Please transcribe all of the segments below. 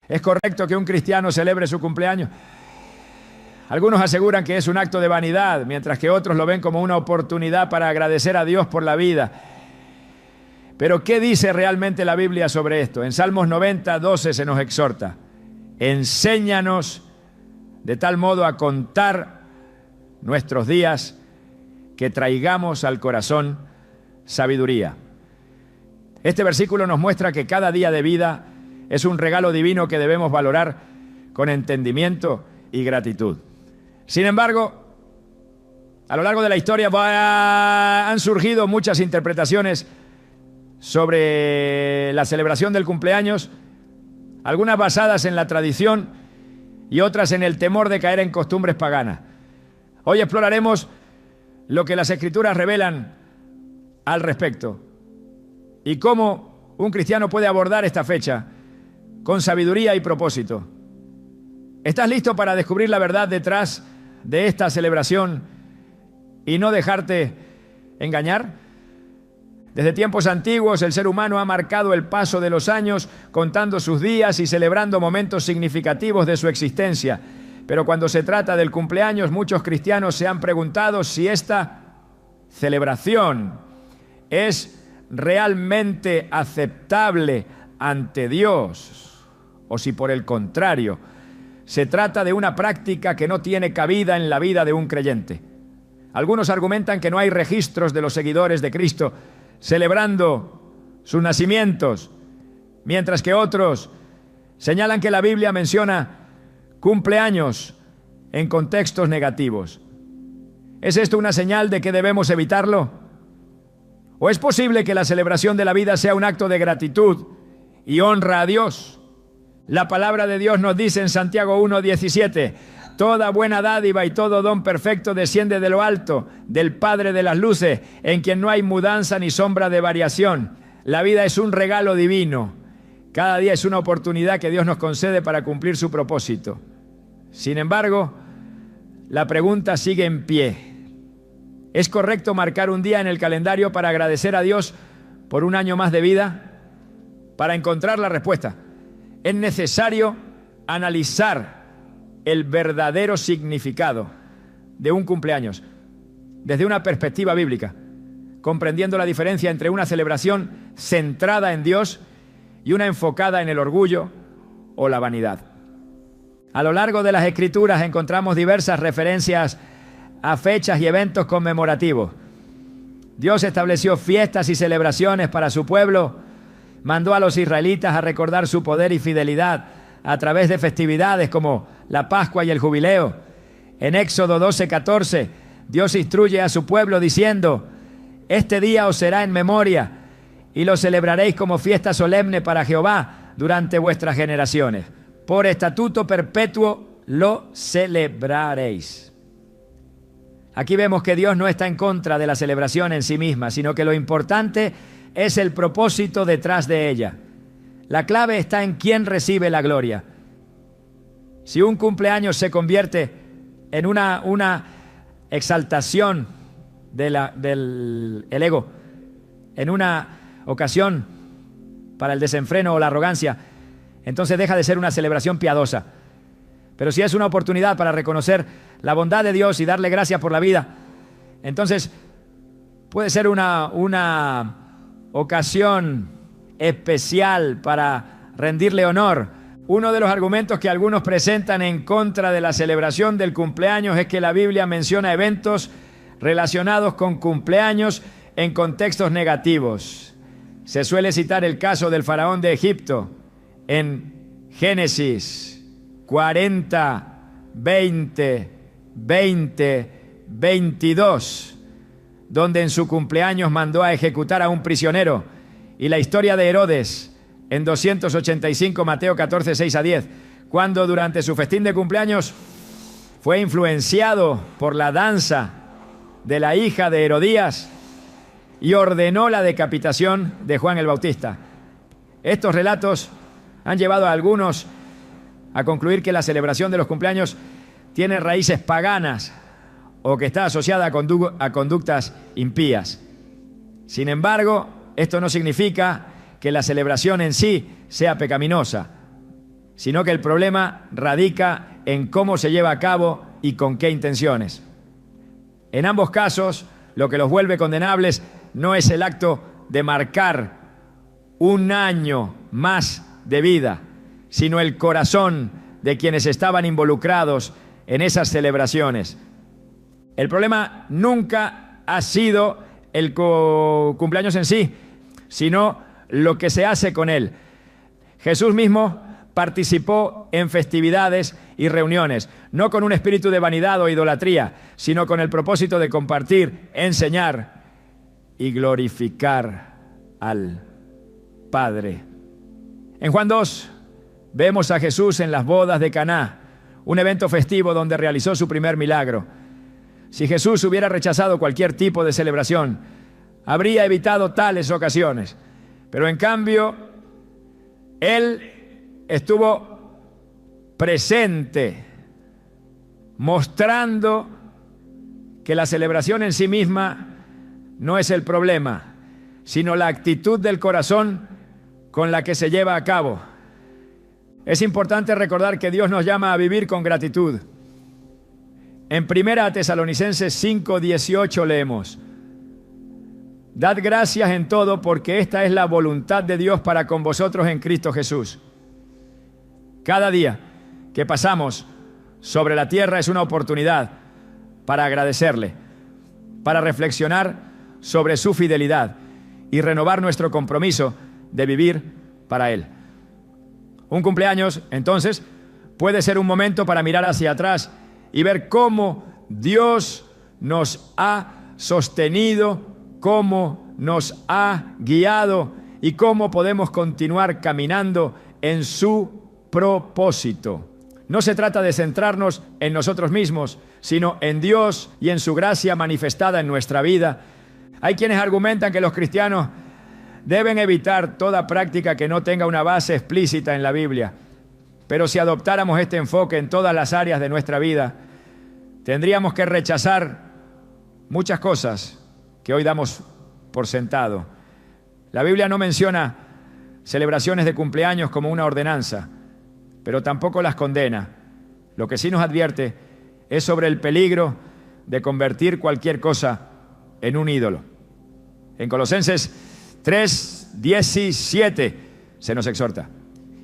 ¿Es correcto que un cristiano celebre su cumpleaños? Algunos aseguran que es un acto de vanidad, mientras que otros lo ven como una oportunidad para agradecer a Dios por la vida. Pero ¿qué dice realmente la Biblia sobre esto? En Salmos 90, 12 se nos exhorta: enséñanos de tal modo a contar nuestros días que traigamos al corazón sabiduría. Este versículo nos muestra que cada día de vida es un regalo divino que debemos valorar con entendimiento y gratitud. Sin embargo, a lo largo de la historia han surgido muchas interpretaciones sobre la celebración del cumpleaños, algunas basadas en la tradición y otras en el temor de caer en costumbres paganas. Hoy exploraremos lo que las Escrituras revelan al respecto y cómo un cristiano puede abordar esta fecha con sabiduría y propósito. ¿Estás listo para descubrir la verdad detrás de esta celebración y no dejarte engañar? Desde tiempos antiguos el ser humano ha marcado el paso de los años contando sus días y celebrando momentos significativos de su existencia. Pero cuando se trata del cumpleaños, muchos cristianos se han preguntado si esta celebración es realmente aceptable ante Dios o si por el contrario se trata de una práctica que no tiene cabida en la vida de un creyente. Algunos argumentan que no hay registros de los seguidores de Cristo celebrando sus nacimientos, mientras que otros señalan que la Biblia menciona cumpleaños en contextos negativos. ¿Es esto una señal de que debemos evitarlo? ¿O es posible que la celebración de la vida sea un acto de gratitud y honra a Dios? La palabra de Dios nos dice en Santiago 1:17: toda buena dádiva y todo don perfecto desciende de lo alto, del Padre de las luces, en quien no hay mudanza ni sombra de variación. La vida es un regalo divino. Cada día es una oportunidad que Dios nos concede para cumplir su propósito. Sin embargo, la pregunta sigue en pie. ¿Es correcto marcar un día en el calendario para agradecer a Dios por un año más de vida? Para encontrar la respuesta, es necesario analizar el verdadero significado de un cumpleaños desde una perspectiva bíblica, comprendiendo la diferencia entre una celebración centrada en Dios y una enfocada en el orgullo o la vanidad. A lo largo de las Escrituras encontramos diversas referencias a fechas y eventos conmemorativos. Dios estableció fiestas y celebraciones para su pueblo, mandó a los israelitas a recordar su poder y fidelidad a través de festividades como la Pascua y el Jubileo. En Éxodo 12:14, Dios instruye a su pueblo diciendo: este día os será en memoria y lo celebraréis como fiesta solemne para Jehová durante vuestras generaciones. Por estatuto perpetuo lo celebraréis. Aquí vemos que Dios no está en contra de la celebración en sí misma, sino que lo importante es el propósito detrás de ella. La clave está en quién recibe la gloria. Si un cumpleaños se convierte en una exaltación del ego, en una ocasión para el desenfreno o la arrogancia, entonces deja de ser una celebración piadosa. Pero si es una oportunidad para reconocer la bondad de Dios y darle gracias por la vida, entonces puede ser una ocasión especial para rendirle honor. Uno de los argumentos que algunos presentan en contra de la celebración del cumpleaños es que la Biblia menciona eventos relacionados con cumpleaños en contextos negativos. Se suele citar el caso del faraón de Egipto en Génesis 40, 20, 22, donde en su cumpleaños mandó a ejecutar a un prisionero, y la historia de Herodes en 285, Mateo 14, 6 a 10, cuando durante su festín de cumpleaños fue influenciado por la danza de la hija de Herodías y ordenó la decapitación de Juan el Bautista. Estos relatos han llevado a algunos a concluir que la celebración de los cumpleaños tiene raíces paganas o que está asociada a conductas impías. Sin embargo, esto no significa que la celebración en sí sea pecaminosa. sino que el problema radica en cómo se lleva a cabo y con qué intenciones. En ambos casos, lo que los vuelve condenables no es el acto de marcar un año más de vida, sino el corazón de quienes estaban involucrados en esas celebraciones. El problema nunca ha sido el cumpleaños en sí, sino lo que se hace con él. Jesús mismo participó en festividades y reuniones, no con un espíritu de vanidad o idolatría, sino con el propósito de compartir, enseñar y glorificar al Padre. En Juan 2 vemos a Jesús en las bodas de Caná, un evento festivo donde realizó su primer milagro. Si Jesús hubiera rechazado cualquier tipo de celebración, habría evitado tales ocasiones. Pero en cambio, Él estuvo presente, mostrando que la celebración en sí misma no es el problema, sino la actitud del corazón con la que se lleva a cabo. Es importante recordar que Dios nos llama a vivir con gratitud. En 1 Tesalonicenses 5:18 leemos: Dad gracias en todo, porque esta es la voluntad de Dios para con vosotros en Cristo Jesús. Cada día que pasamos sobre la tierra es una oportunidad para agradecerle, para reflexionar sobre su fidelidad y renovar nuestro compromiso de vivir para Él. Un cumpleaños, entonces, puede ser un momento para mirar hacia atrás y ver cómo Dios nos ha sostenido, cómo nos ha guiado y cómo podemos continuar caminando en su propósito. No se trata de centrarnos en nosotros mismos, sino en Dios y en su gracia manifestada en nuestra vida. Hay quienes argumentan que los cristianos deben evitar toda práctica que no tenga una base explícita en la Biblia. Pero si adoptáramos este enfoque en todas las áreas de nuestra vida, tendríamos que rechazar muchas cosas que hoy damos por sentado. La Biblia no menciona celebraciones de cumpleaños como una ordenanza, pero tampoco las condena. Lo que sí nos advierte es sobre el peligro de convertir cualquier cosa en un ídolo. En Colosenses 3:17 se nos exhorta: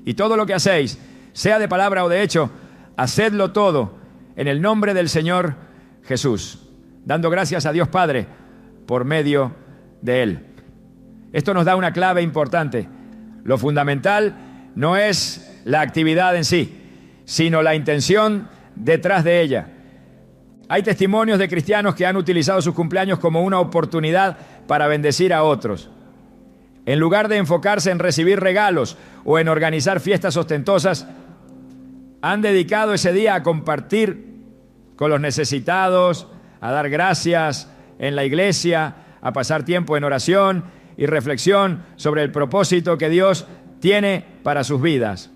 y todo lo que hacéis, sea de palabra o de hecho, hacedlo todo en el nombre del Señor Jesús, dando gracias a Dios Padre por medio de Él. Esto nos da una clave importante. Lo fundamental no es la actividad en sí, sino la intención detrás de ella. Hay testimonios de cristianos que han utilizado sus cumpleaños como una oportunidad para bendecir a otros. En lugar de enfocarse en recibir regalos o en organizar fiestas ostentosas, han dedicado ese día a compartir con los necesitados, a dar gracias en la iglesia, a pasar tiempo en oración y reflexión sobre el propósito que Dios tiene para sus vidas.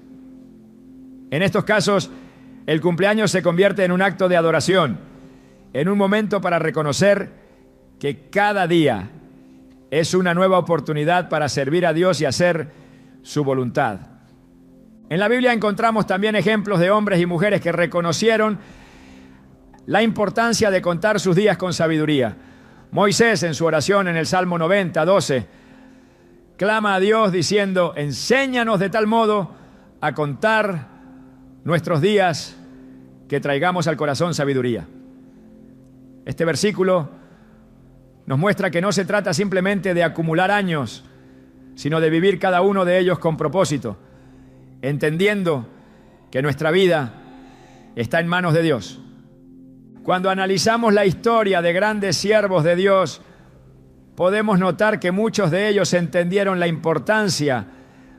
En estos casos, el cumpleaños se convierte en un acto de adoración, en un momento para reconocer que cada día es una nueva oportunidad para servir a Dios y hacer su voluntad. En la Biblia encontramos también ejemplos de hombres y mujeres que reconocieron la importancia de contar sus días con sabiduría. Moisés, en su oración en el Salmo 90:12, clama a Dios diciendo: enséñanos de tal modo a contar nuestros días que traigamos al corazón sabiduría. Este versículo nos muestra que no se trata simplemente de acumular años, sino de vivir cada uno de ellos con propósito, entendiendo que nuestra vida está en manos de Dios. Cuando analizamos la historia de grandes siervos de Dios, podemos notar que muchos de ellos entendieron la importancia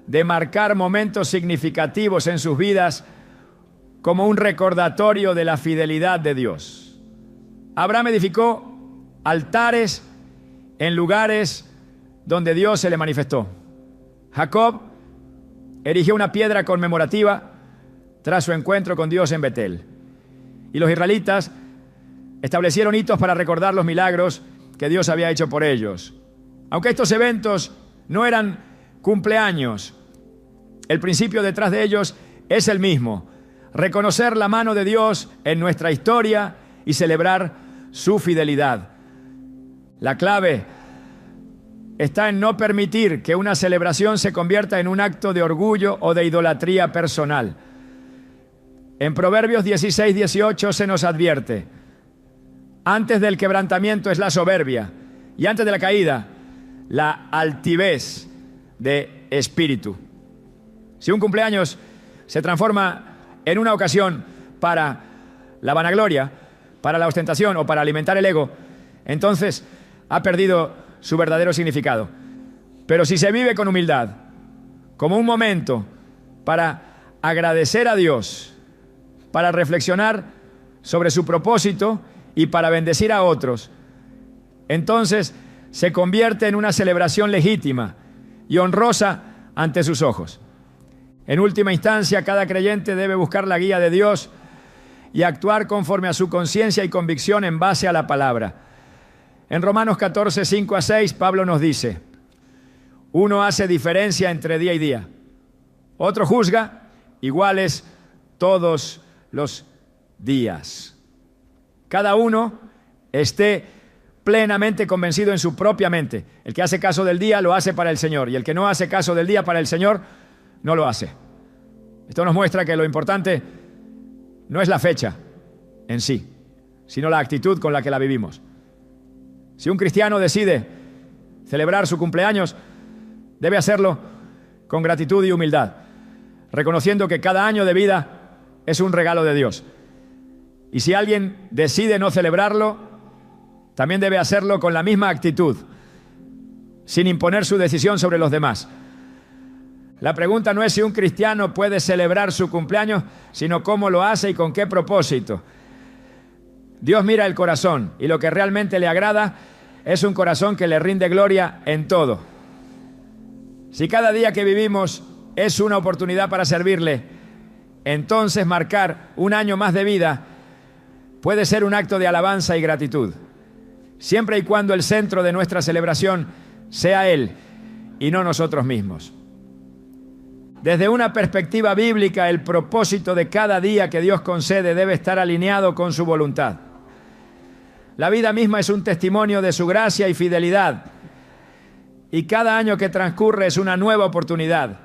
de marcar momentos significativos en sus vidas como un recordatorio de la fidelidad de Dios. Abraham edificó altares en lugares donde Dios se le manifestó. Jacob erigió una piedra conmemorativa tras su encuentro con Dios en Betel. Y los israelitas establecieron hitos para recordar los milagros que Dios había hecho por ellos. Aunque estos eventos no eran cumpleaños, el principio detrás de ellos es el mismo: reconocer la mano de Dios en nuestra historia y celebrar su fidelidad. La clave está en no permitir que una celebración se convierta en un acto de orgullo o de idolatría personal. En Proverbios 16:18 se nos advierte: antes del quebrantamiento es la soberbia, y antes de la caída, la altivez de espíritu. Si un cumpleaños se transforma en una ocasión para la vanagloria, para la ostentación o para alimentar el ego, entonces ha perdido su verdadero significado. Pero si se vive con humildad, como un momento para agradecer a Dios, para reflexionar sobre su propósito y para bendecir a otros, entonces se convierte en una celebración legítima y honrosa ante sus ojos. En última instancia, cada creyente debe buscar la guía de Dios y actuar conforme a su conciencia y convicción en base a la palabra. En Romanos 14, 5 a 6, Pablo nos dice: uno hace diferencia entre día y día, otro juzga, iguales todos los días. Cada uno esté plenamente convencido en su propia mente. El que hace caso del día lo hace para el Señor, y el que no hace caso del día para el Señor no lo hace. Esto nos muestra que lo importante no es la fecha en sí, sino la actitud con la que la vivimos. Si un cristiano decide celebrar su cumpleaños, debe hacerlo con gratitud y humildad, reconociendo que cada año de vida es un regalo de Dios. Y si alguien decide no celebrarlo, también debe hacerlo con la misma actitud, sin imponer su decisión sobre los demás. La pregunta no es si un cristiano puede celebrar su cumpleaños, sino cómo lo hace y con qué propósito. Dios mira el corazón, y lo que realmente le agrada es un corazón que le rinde gloria en todo. Si cada día que vivimos es una oportunidad para servirle, entonces marcar un año más de vida puede ser un acto de alabanza y gratitud, siempre y cuando el centro de nuestra celebración sea Él y no nosotros mismos. Desde una perspectiva bíblica, el propósito de cada día que Dios concede debe estar alineado con su voluntad. La vida misma es un testimonio de su gracia y fidelidad, y cada año que transcurre es una nueva oportunidad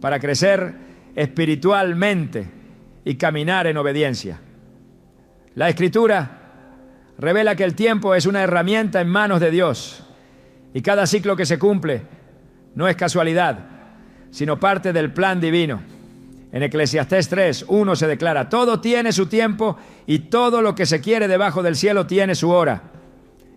para crecer espiritualmente y caminar en obediencia. La Escritura revela que el tiempo es una herramienta en manos de Dios, y cada ciclo que se cumple no es casualidad, sino parte del plan divino. En Eclesiastés 3:1 se declara: todo tiene su tiempo y todo lo que se quiere debajo del cielo tiene su hora.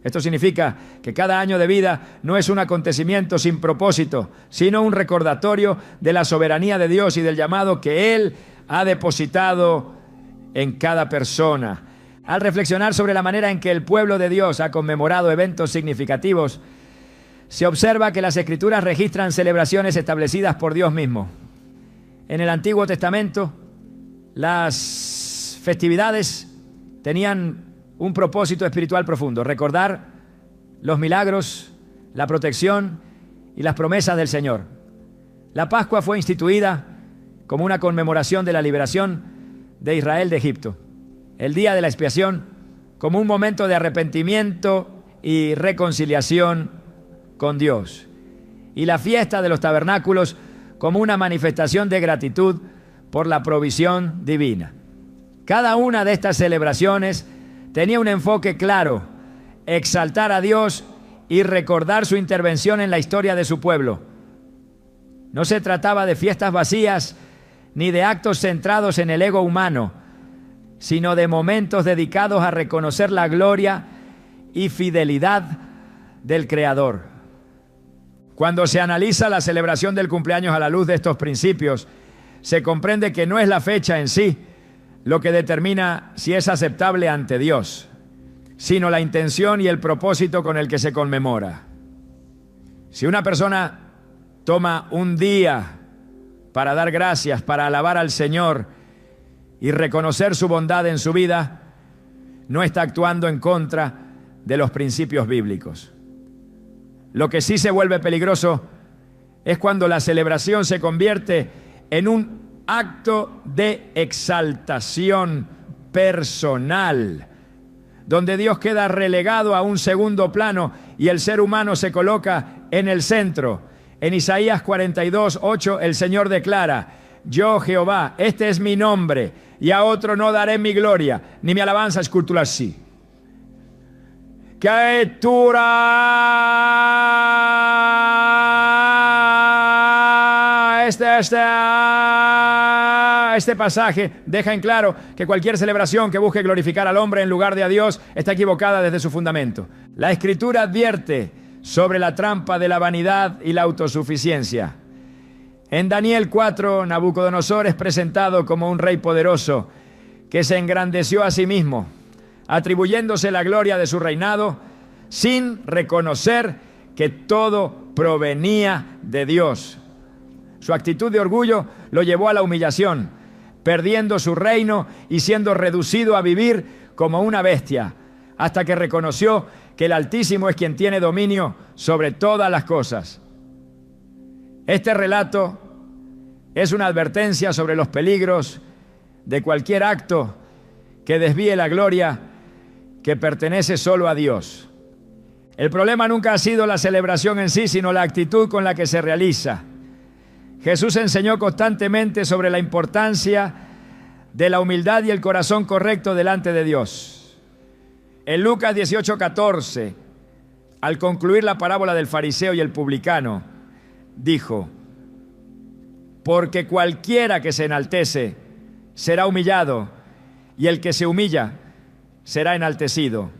Esto significa que cada año de vida no es un acontecimiento sin propósito, sino un recordatorio de la soberanía de Dios y del llamado que Él ha depositado en cada persona. Al reflexionar sobre la manera en que el pueblo de Dios ha conmemorado eventos significativos, se observa que las Escrituras registran celebraciones establecidas por Dios mismo. En el Antiguo Testamento, las festividades tenían un propósito espiritual profundo: recordar los milagros, la protección y las promesas del Señor. La Pascua fue instituida como una conmemoración de la liberación de Israel de Egipto. El día de la expiación como un momento de arrepentimiento y reconciliación con Dios. Y la fiesta de los tabernáculos como una manifestación de gratitud por la provisión divina. Cada una de estas celebraciones tenía un enfoque claro: exaltar a Dios y recordar su intervención en la historia de su pueblo. No se trataba de fiestas vacías ni de actos centrados en el ego humano, sino de momentos dedicados a reconocer la gloria y fidelidad del Creador. Cuando se analiza la celebración del cumpleaños a la luz de estos principios, se comprende que no es la fecha en sí lo que determina si es aceptable ante Dios, sino la intención y el propósito con el que se conmemora. Si una persona toma un día para dar gracias, para alabar al Señor y reconocer su bondad en su vida, no está actuando en contra de los principios bíblicos. Lo que sí se vuelve peligroso es cuando la celebración se convierte en un acto de exaltación personal, donde Dios queda relegado a un segundo plano y el ser humano se coloca en el centro. En Isaías 42:8 el Señor declara: yo, Jehová, este es mi nombre, y a otro no daré mi gloria, ni mi alabanza escultural sí. Este pasaje deja en claro que cualquier celebración que busque glorificar al hombre en lugar de a Dios está equivocada desde su fundamento. La Escritura advierte sobre la trampa de la vanidad y la autosuficiencia. En Daniel 4, Nabucodonosor es presentado como un rey poderoso que se engrandeció a sí mismo, atribuyéndose la gloria de su reinado sin reconocer que todo provenía de Dios. Su actitud de orgullo lo llevó a la humillación, perdiendo su reino y siendo reducido a vivir como una bestia, hasta que reconoció que el Altísimo es quien tiene dominio sobre todas las cosas. Este relato es una advertencia sobre los peligros de cualquier acto que desvíe la gloria que pertenece solo a Dios. El problema nunca ha sido la celebración en sí, sino la actitud con la que se realiza. Jesús enseñó constantemente sobre la importancia de la humildad y el corazón correcto delante de Dios. En Lucas 18:14, al concluir la parábola del fariseo y el publicano, dijo: porque cualquiera que se enaltece será humillado, y el que se humilla será enaltecido.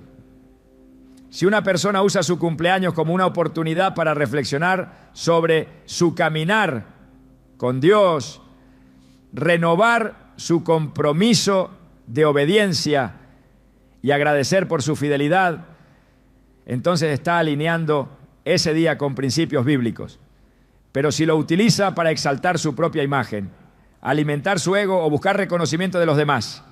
Si una persona usa su cumpleaños como una oportunidad para reflexionar sobre su caminar con Dios, renovar su compromiso de obediencia y agradecer por su fidelidad, entonces está alineando ese día con principios bíblicos. Pero si lo utiliza para exaltar su propia imagen, alimentar su ego o buscar reconocimiento de los demás,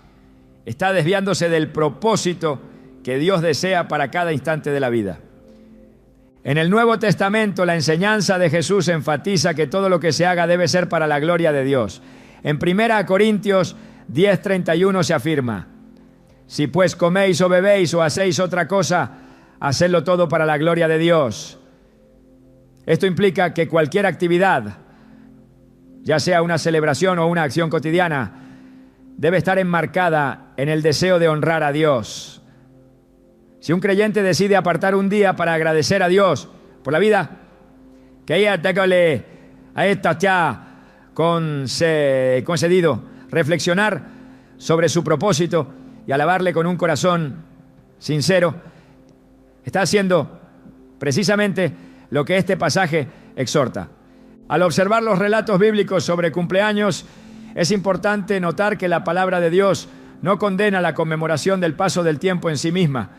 está desviándose del propósito que Dios desea para cada instante de la vida. En el Nuevo Testamento, la enseñanza de Jesús enfatiza que todo lo que se haga debe ser para la gloria de Dios. En 1 Corintios 10:31 se afirma: si pues coméis o bebéis o hacéis otra cosa, hacedlo todo para la gloria de Dios. Esto implica que cualquier actividad, ya sea una celebración o una acción cotidiana, debe estar enmarcada en el deseo de honrar a Dios. Si un creyente decide apartar un día para agradecer a Dios por la vida que ella técole a esta ya concedido, reflexionar sobre su propósito y alabarle con un corazón sincero, está haciendo precisamente lo que este pasaje exhorta. Al observar los relatos bíblicos sobre cumpleaños, es importante notar que la palabra de Dios no condena la conmemoración del paso del tiempo en sí misma,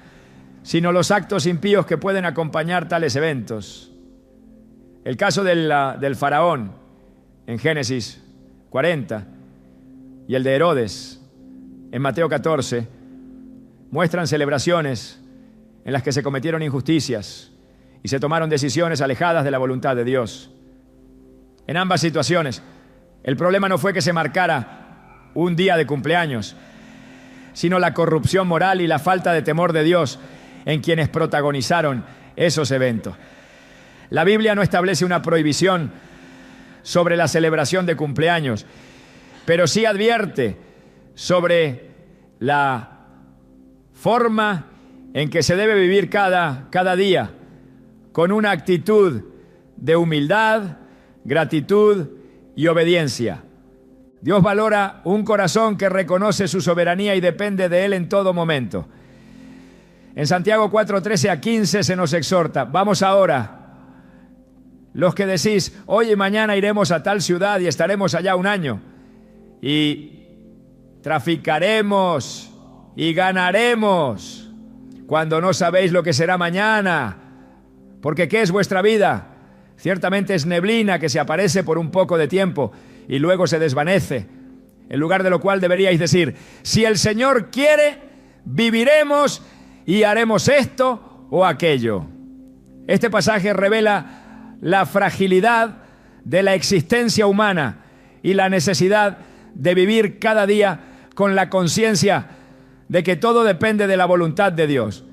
sino los actos impíos que pueden acompañar tales eventos. El caso del faraón en Génesis 40 y el de Herodes en Mateo 14 muestran celebraciones en las que se cometieron injusticias y se tomaron decisiones alejadas de la voluntad de Dios. En ambas situaciones, el problema no fue que se marcara un día de cumpleaños, sino la corrupción moral y la falta de temor de Dios en quienes protagonizaron esos eventos. La Biblia no establece una prohibición sobre la celebración de cumpleaños, pero sí advierte sobre la forma en que se debe vivir cada día, con una actitud de humildad, gratitud y obediencia. Dios valora un corazón que reconoce su soberanía y depende de Él en todo momento. En Santiago 4:13-15 se nos exhorta: vamos ahora, los que decís, hoy y mañana iremos a tal ciudad y estaremos allá un año, y traficaremos y ganaremos, cuando no sabéis lo que será mañana, porque ¿qué es vuestra vida? Ciertamente es neblina que se aparece por un poco de tiempo y luego se desvanece, en lugar de lo cual deberíais decir: si el Señor quiere, viviremos y haremos esto o aquello. Este pasaje revela la fragilidad de la existencia humana y la necesidad de vivir cada día con la conciencia de que todo depende de la voluntad de Dios.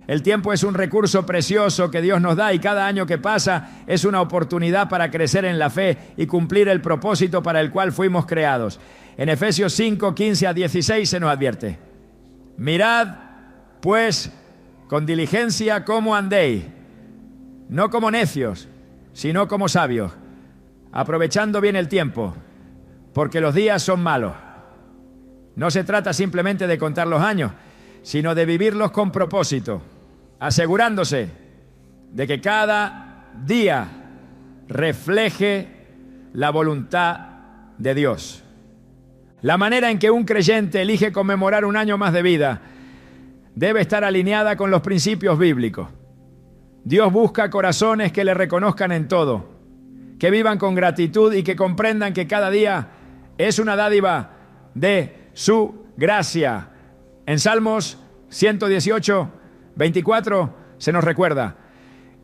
El tiempo es un recurso precioso que Dios nos da y cada año que pasa es una oportunidad para crecer en la fe y cumplir el propósito para el cual fuimos creados. En Efesios 5, 15 a 16 se nos advierte: mirad, pues, con diligencia cómo andéis, no como necios, sino como sabios, aprovechando bien el tiempo, porque los días son malos. No se trata simplemente de contar los años, sino de vivirlos con propósito, asegurándose de que cada día refleje la voluntad de Dios. La manera en que un creyente elige conmemorar un año más de vida debe estar alineada con los principios bíblicos. Dios busca corazones que le reconozcan en todo, que vivan con gratitud y que comprendan que cada día es una dádiva de su gracia. En Salmos 118, 24 se nos recuerda: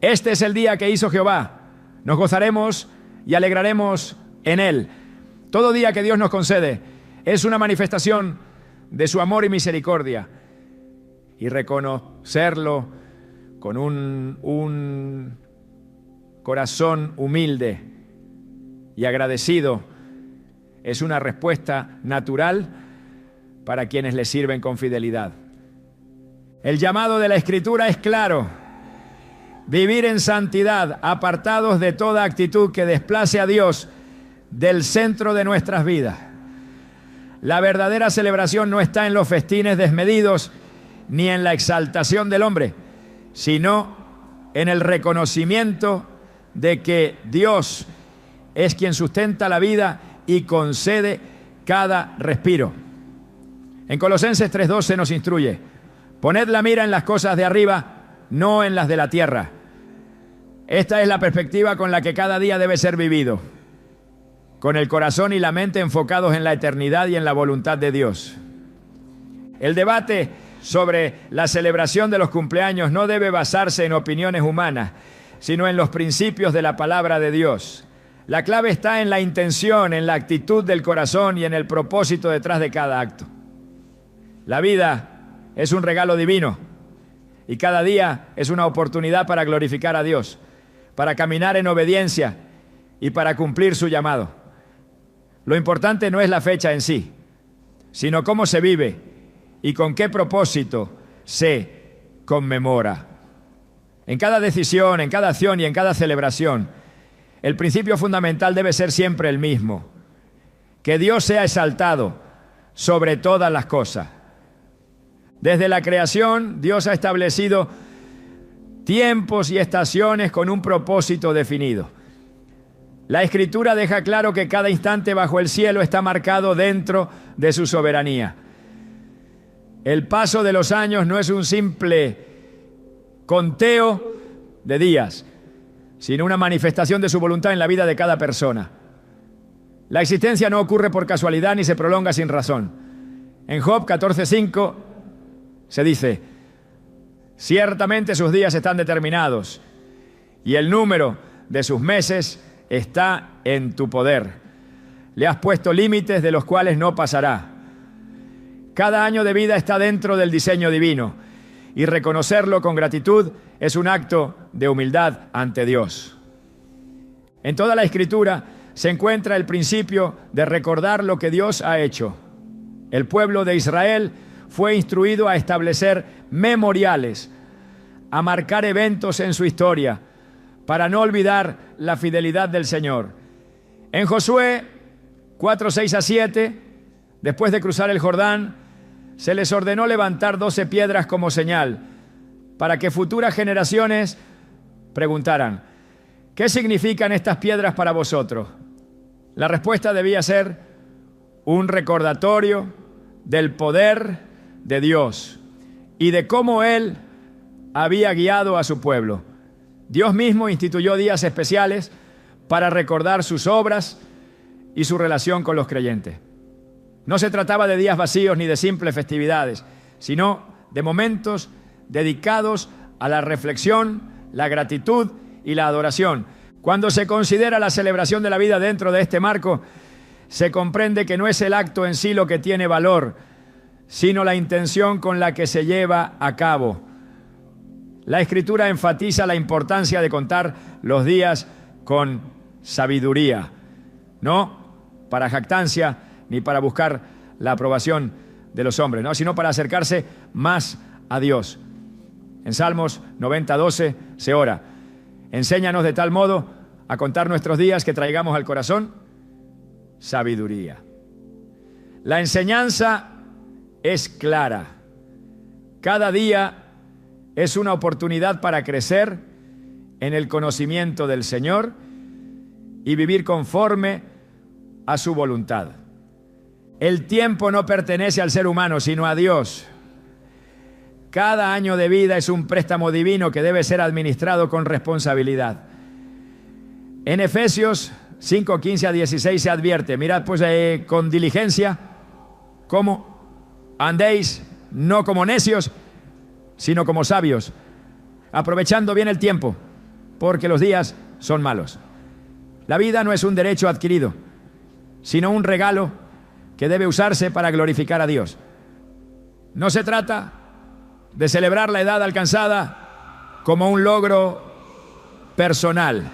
este es el día que hizo Jehová, nos gozaremos y alegraremos en él. Todo día que Dios nos concede es una manifestación de su amor y misericordia, y reconocerlo con un corazón humilde y agradecido es una respuesta natural para quienes le sirven con fidelidad. El llamado de la Escritura es claro: vivir en santidad, apartados de toda actitud que desplace a Dios del centro de nuestras vidas. La verdadera celebración no está en los festines desmedidos ni en la exaltación del hombre, sino en el reconocimiento de que Dios es quien sustenta la vida y concede cada respiro. En Colosenses 3:2 se nos instruye: poned la mira en las cosas de arriba, no en las de la tierra. Esta es la perspectiva con la que cada día debe ser vivido, con el corazón y la mente enfocados en la eternidad y en la voluntad de Dios. El debate sobre la celebración de los cumpleaños no debe basarse en opiniones humanas, sino en los principios de la palabra de Dios. La clave está en la intención, en la actitud del corazón y en el propósito detrás de cada acto. La vida es un regalo divino y cada día es una oportunidad para glorificar a Dios, para caminar en obediencia y para cumplir su llamado. Lo importante no es la fecha en sí, sino cómo se vive y con qué propósito se conmemora. En cada decisión, en cada acción y en cada celebración, el principio fundamental debe ser siempre el mismo: que Dios sea exaltado sobre todas las cosas. Desde la creación, Dios ha establecido tiempos y estaciones con un propósito definido. La Escritura deja claro que cada instante bajo el cielo está marcado dentro de su soberanía. El paso de los años no es un simple conteo de días, sino una manifestación de su voluntad en la vida de cada persona. La existencia no ocurre por casualidad ni se prolonga sin razón. En Job 14:5 se dice: ciertamente sus días están determinados y el número de sus meses está en tu poder. Le has puesto límites de los cuales no pasará. Cada año de vida está dentro del diseño divino y reconocerlo con gratitud es un acto de humildad ante Dios. En toda la Escritura se encuentra el principio de recordar lo que Dios ha hecho. El pueblo de Israel fue instruido a establecer memoriales, a marcar eventos en su historia, para no olvidar la fidelidad del Señor. En Josué 4:6-7, después de cruzar el Jordán, se les ordenó levantar 12 piedras como señal, para que futuras generaciones preguntaran: ¿qué significan estas piedras para vosotros? La respuesta debía ser un recordatorio del poder de Dios y de cómo Él había guiado a su pueblo. Dios mismo instituyó días especiales para recordar sus obras y su relación con los creyentes. No se trataba de días vacíos ni de simples festividades, sino de momentos dedicados a la reflexión, la gratitud y la adoración. Cuando se considera la celebración de la vida dentro de este marco, se comprende que no es el acto en sí lo que tiene valor, sino la intención con la que se lleva a cabo. La Escritura enfatiza la importancia de contar los días con sabiduría, no para jactancia ni para buscar la aprobación de los hombres, ¿no? Sino para acercarse más a Dios. En Salmos 90:12 se ora: enséñanos de tal modo a contar nuestros días que traigamos al corazón sabiduría. La enseñanza es clara. Cada día es una oportunidad para crecer en el conocimiento del Señor y vivir conforme a su voluntad. El tiempo no pertenece al ser humano, sino a Dios. Cada año de vida es un préstamo divino que debe ser administrado con responsabilidad. En Efesios 5:15-16 se advierte: mirad pues con diligencia cómo andéis, no como necios, sino como sabios, aprovechando bien el tiempo, porque los días son malos. La vida no es un derecho adquirido, sino un regalo que debe usarse para glorificar a Dios. No se trata de celebrar la edad alcanzada como un logro personal,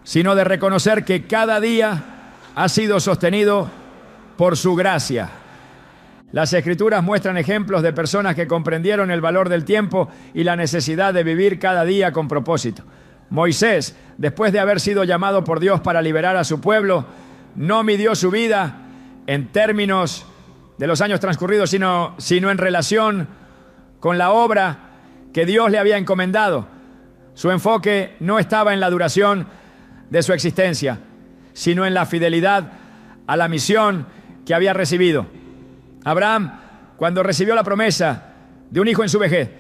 sino de reconocer que cada día ha sido sostenido por su gracia. Las Escrituras muestran ejemplos de personas que comprendieron el valor del tiempo y la necesidad de vivir cada día con propósito. Moisés, después de haber sido llamado por Dios para liberar a su pueblo, no midió su vida en términos de los años transcurridos, sino en relación con la obra que Dios le había encomendado. Su enfoque no estaba en la duración de su existencia, sino en la fidelidad a la misión que había recibido. Abraham, cuando recibió la promesa de un hijo en su vejez,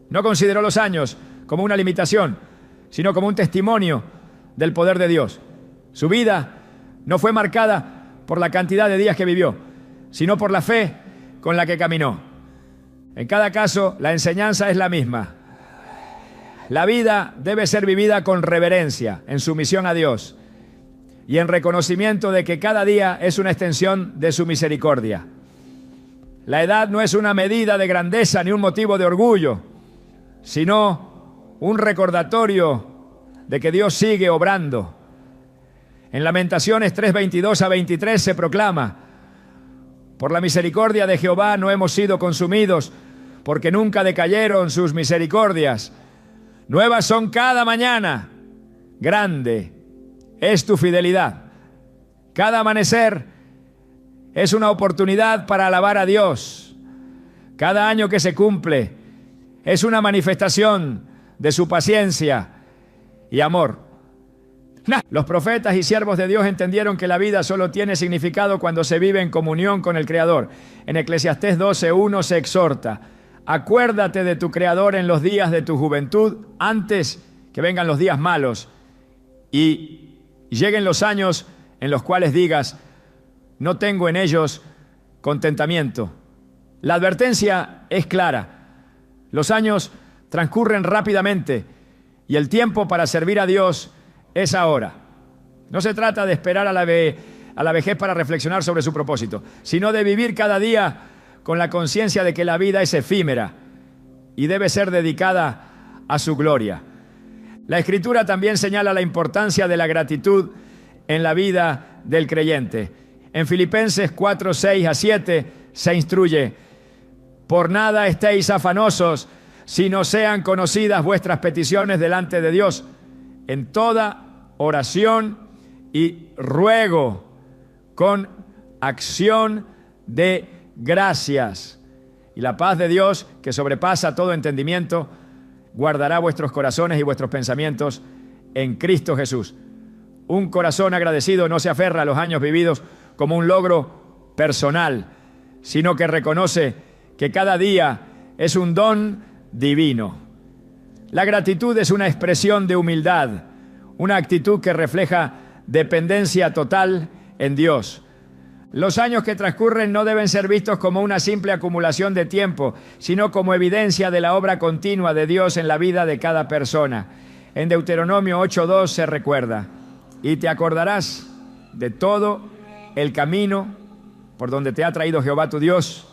no consideró los años como una limitación, sino como un testimonio del poder de Dios. Su vida no fue marcada por la cantidad de días que vivió, sino por la fe con la que caminó. En cada caso, la enseñanza es la misma. La vida debe ser vivida con reverencia, en sumisión a Dios y en reconocimiento de que cada día es una extensión de su misericordia. La edad no es una medida de grandeza ni un motivo de orgullo, sino un recordatorio de que Dios sigue obrando. En Lamentaciones 3:22-23 se proclama: por la misericordia de Jehová no hemos sido consumidos, porque nunca decayeron sus misericordias. Nuevas son cada mañana, grande es tu fidelidad. Cada amanecer es una oportunidad para alabar a Dios. Cada año que se cumple es una manifestación de su paciencia y amor. Los profetas y siervos de Dios entendieron que la vida solo tiene significado cuando se vive en comunión con el Creador. En Eclesiastés 12:1 se exhorta: acuérdate de tu Creador en los días de tu juventud, antes que vengan los días malos y lleguen los años en los cuales digas: no tengo en ellos contentamiento. La advertencia es clara. Los años transcurren rápidamente y el tiempo para servir a Dios es ahora. No se trata de esperar a la vejez para reflexionar sobre su propósito, sino de vivir cada día con la conciencia de que la vida es efímera y debe ser dedicada a su gloria. La Escritura también señala la importancia de la gratitud en la vida del creyente. En Filipenses 4:6-7 se instruye: por nada estéis afanosos, sino sean conocidas vuestras peticiones delante de Dios, en toda oración y ruego, con acción de gracias. Y la paz de Dios, que sobrepasa todo entendimiento, guardará vuestros corazones y vuestros pensamientos en Cristo Jesús. Un corazón agradecido no se aferra a los años vividos como un logro personal, sino que reconoce que cada día es un don divino. La gratitud es una expresión de humildad, una actitud que refleja dependencia total en Dios. Los años que transcurren no deben ser vistos como una simple acumulación de tiempo, sino como evidencia de la obra continua de Dios en la vida de cada persona. En Deuteronomio 8:2 se recuerda: y te acordarás de todo el camino por donde te ha traído Jehová tu Dios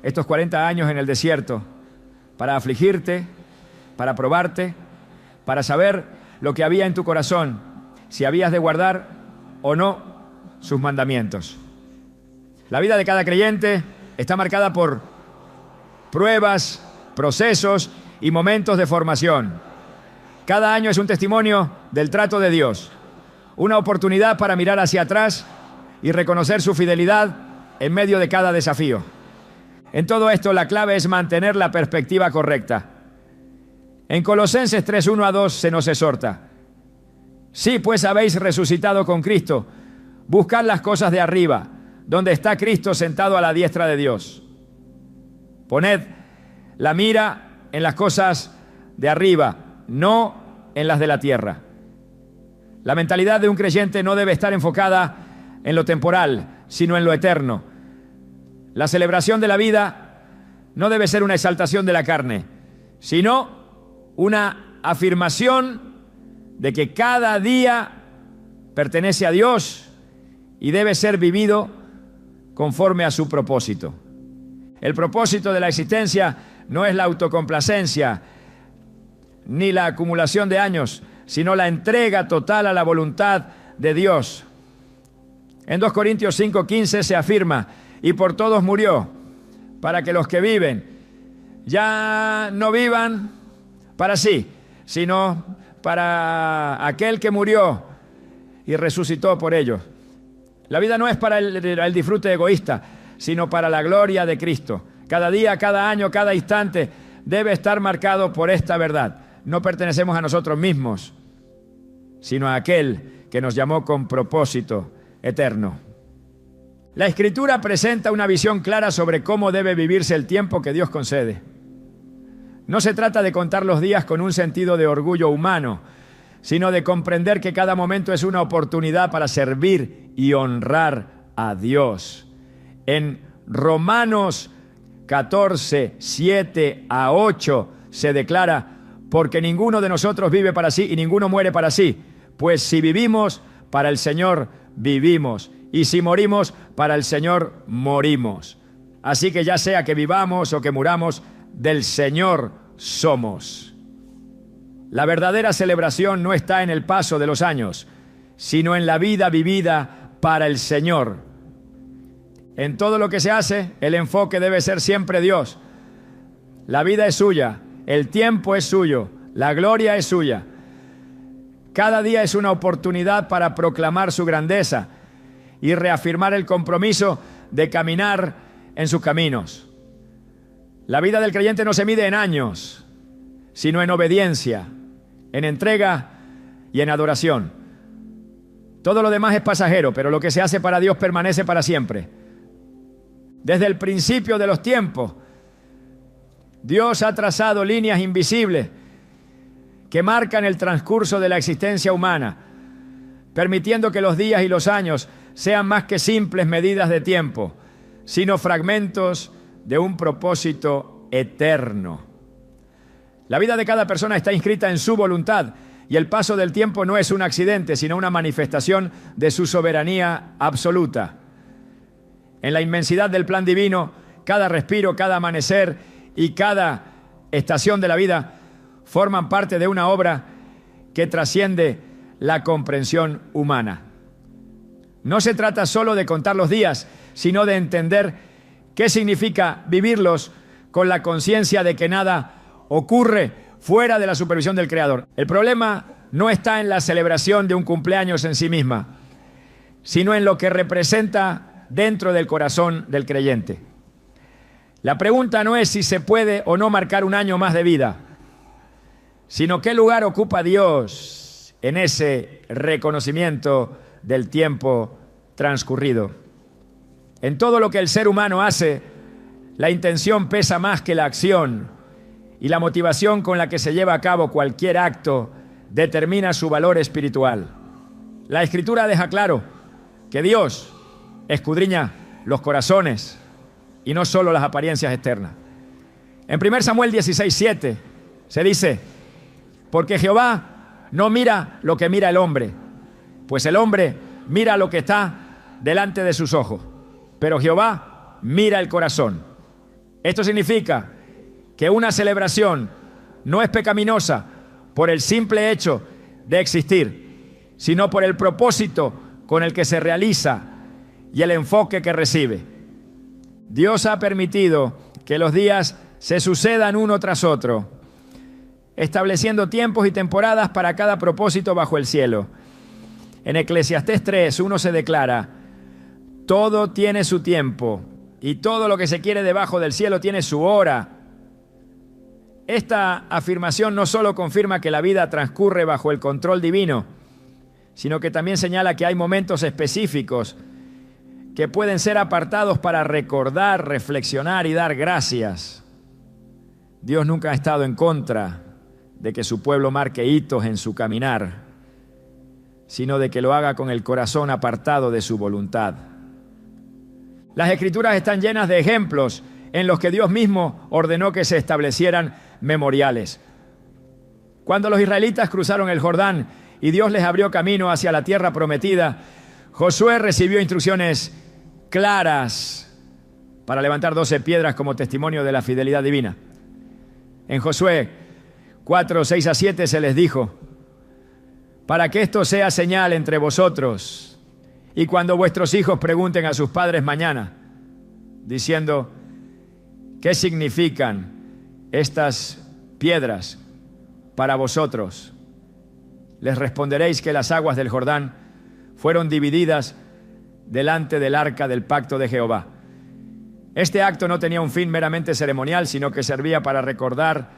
estos 40 años en el desierto, para afligirte, para probarte, para saber lo que había en tu corazón, si habías de guardar o no sus mandamientos. La vida de cada creyente está marcada por pruebas, procesos y momentos de formación. Cada año es un testimonio del trato de Dios, una oportunidad para mirar hacia atrás y reconocer su fidelidad en medio de cada desafío. En todo esto, la clave es mantener la perspectiva correcta. En Colosenses 3, 1-2 se nos exhorta: si pues habéis resucitado con Cristo, buscad las cosas de arriba, donde está Cristo sentado a la diestra de Dios. Poned la mira en las cosas de arriba, no en las de la tierra. La mentalidad de un creyente no debe estar enfocada en lo temporal, sino en lo eterno. La celebración de la vida no debe ser una exaltación de la carne, sino una afirmación de que cada día pertenece a Dios y debe ser vivido conforme a su propósito. El propósito de la existencia no es la autocomplacencia ni la acumulación de años, sino la entrega total a la voluntad de Dios. En 2 Corintios 5:15 se afirma: y por todos murió, para que los que viven ya no vivan para sí, sino para aquel que murió y resucitó por ellos. La vida no es para el disfrute egoísta, sino para la gloria de Cristo. Cada día, cada año, cada instante debe estar marcado por esta verdad. No pertenecemos a nosotros mismos, sino a aquel que nos llamó con propósito eterno. La Escritura presenta una visión clara sobre cómo debe vivirse el tiempo que Dios concede. No se trata de contar los días con un sentido de orgullo humano, sino de comprender que cada momento es una oportunidad para servir y honrar a Dios. En Romanos 14, 7-8 se declara: porque ninguno de nosotros vive para sí y ninguno muere para sí, pues si vivimos, para el Señor vivimos, y si morimos, para el Señor morimos. Así que ya sea que vivamos o que muramos, del Señor somos. La verdadera celebración no está en el paso de los años, sino en la vida vivida para el Señor. En todo lo que se hace, el enfoque debe ser siempre Dios. La vida es suya, el tiempo es suyo, la gloria es suya. Cada día es una oportunidad para proclamar su grandeza y reafirmar el compromiso de caminar en sus caminos. La vida del creyente no se mide en años, sino en obediencia, en entrega y en adoración. Todo lo demás es pasajero, pero lo que se hace para Dios permanece para siempre. Desde el principio de los tiempos, Dios ha trazado líneas invisibles que marcan el transcurso de la existencia humana, permitiendo que los días y los años sean más que simples medidas de tiempo, sino fragmentos de un propósito eterno. La vida de cada persona está inscrita en su voluntad y el paso del tiempo no es un accidente, sino una manifestación de su soberanía absoluta. En la inmensidad del plan divino, cada respiro, cada amanecer y cada estación de la vida forman parte de una obra que trasciende la comprensión humana. No se trata solo de contar los días, sino de entender qué significa vivirlos con la conciencia de que nada ocurre fuera de la supervisión del Creador. El problema no está en la celebración de un cumpleaños en sí misma, sino en lo que representa dentro del corazón del creyente. La pregunta no es si se puede o no marcar un año más de vida, sino qué lugar ocupa Dios en ese reconocimiento del tiempo transcurrido. En todo lo que el ser humano hace, la intención pesa más que la acción, y la motivación con la que se lleva a cabo cualquier acto determina su valor espiritual. La Escritura deja claro que Dios escudriña los corazones y no solo las apariencias externas. En 1 Samuel 16:7 se dice: porque Jehová no mira lo que mira el hombre, pues el hombre mira lo que está delante de sus ojos, pero Jehová mira el corazón. Esto significa que una celebración no es pecaminosa por el simple hecho de existir, sino por el propósito con el que se realiza y el enfoque que recibe. Dios ha permitido que los días se sucedan uno tras otro, estableciendo tiempos y temporadas para cada propósito bajo el cielo. En Eclesiastés 3:1 se declara: todo tiene su tiempo y todo lo que se quiere debajo del cielo tiene su hora. Esta afirmación no solo confirma que la vida transcurre bajo el control divino, sino que también señala que hay momentos específicos que pueden ser apartados para recordar, reflexionar y dar gracias. Dios nunca ha estado en contra de que su pueblo marque hitos en su caminar, sino de que lo haga con el corazón apartado de su voluntad. Las Escrituras están llenas de ejemplos en los que Dios mismo ordenó que se establecieran memoriales. Cuando los israelitas cruzaron el Jordán y Dios les abrió camino hacia la tierra prometida, Josué recibió instrucciones claras para levantar 12 piedras como testimonio de la fidelidad divina. En Josué 4:6-7 se les dijo: para que esto sea señal entre vosotros, y cuando vuestros hijos pregunten a sus padres mañana, diciendo: ¿qué significan estas piedras para vosotros? Les responderéis que las aguas del Jordán fueron divididas delante del arca del pacto de Jehová. Este acto no tenía un fin meramente ceremonial, sino que servía para recordar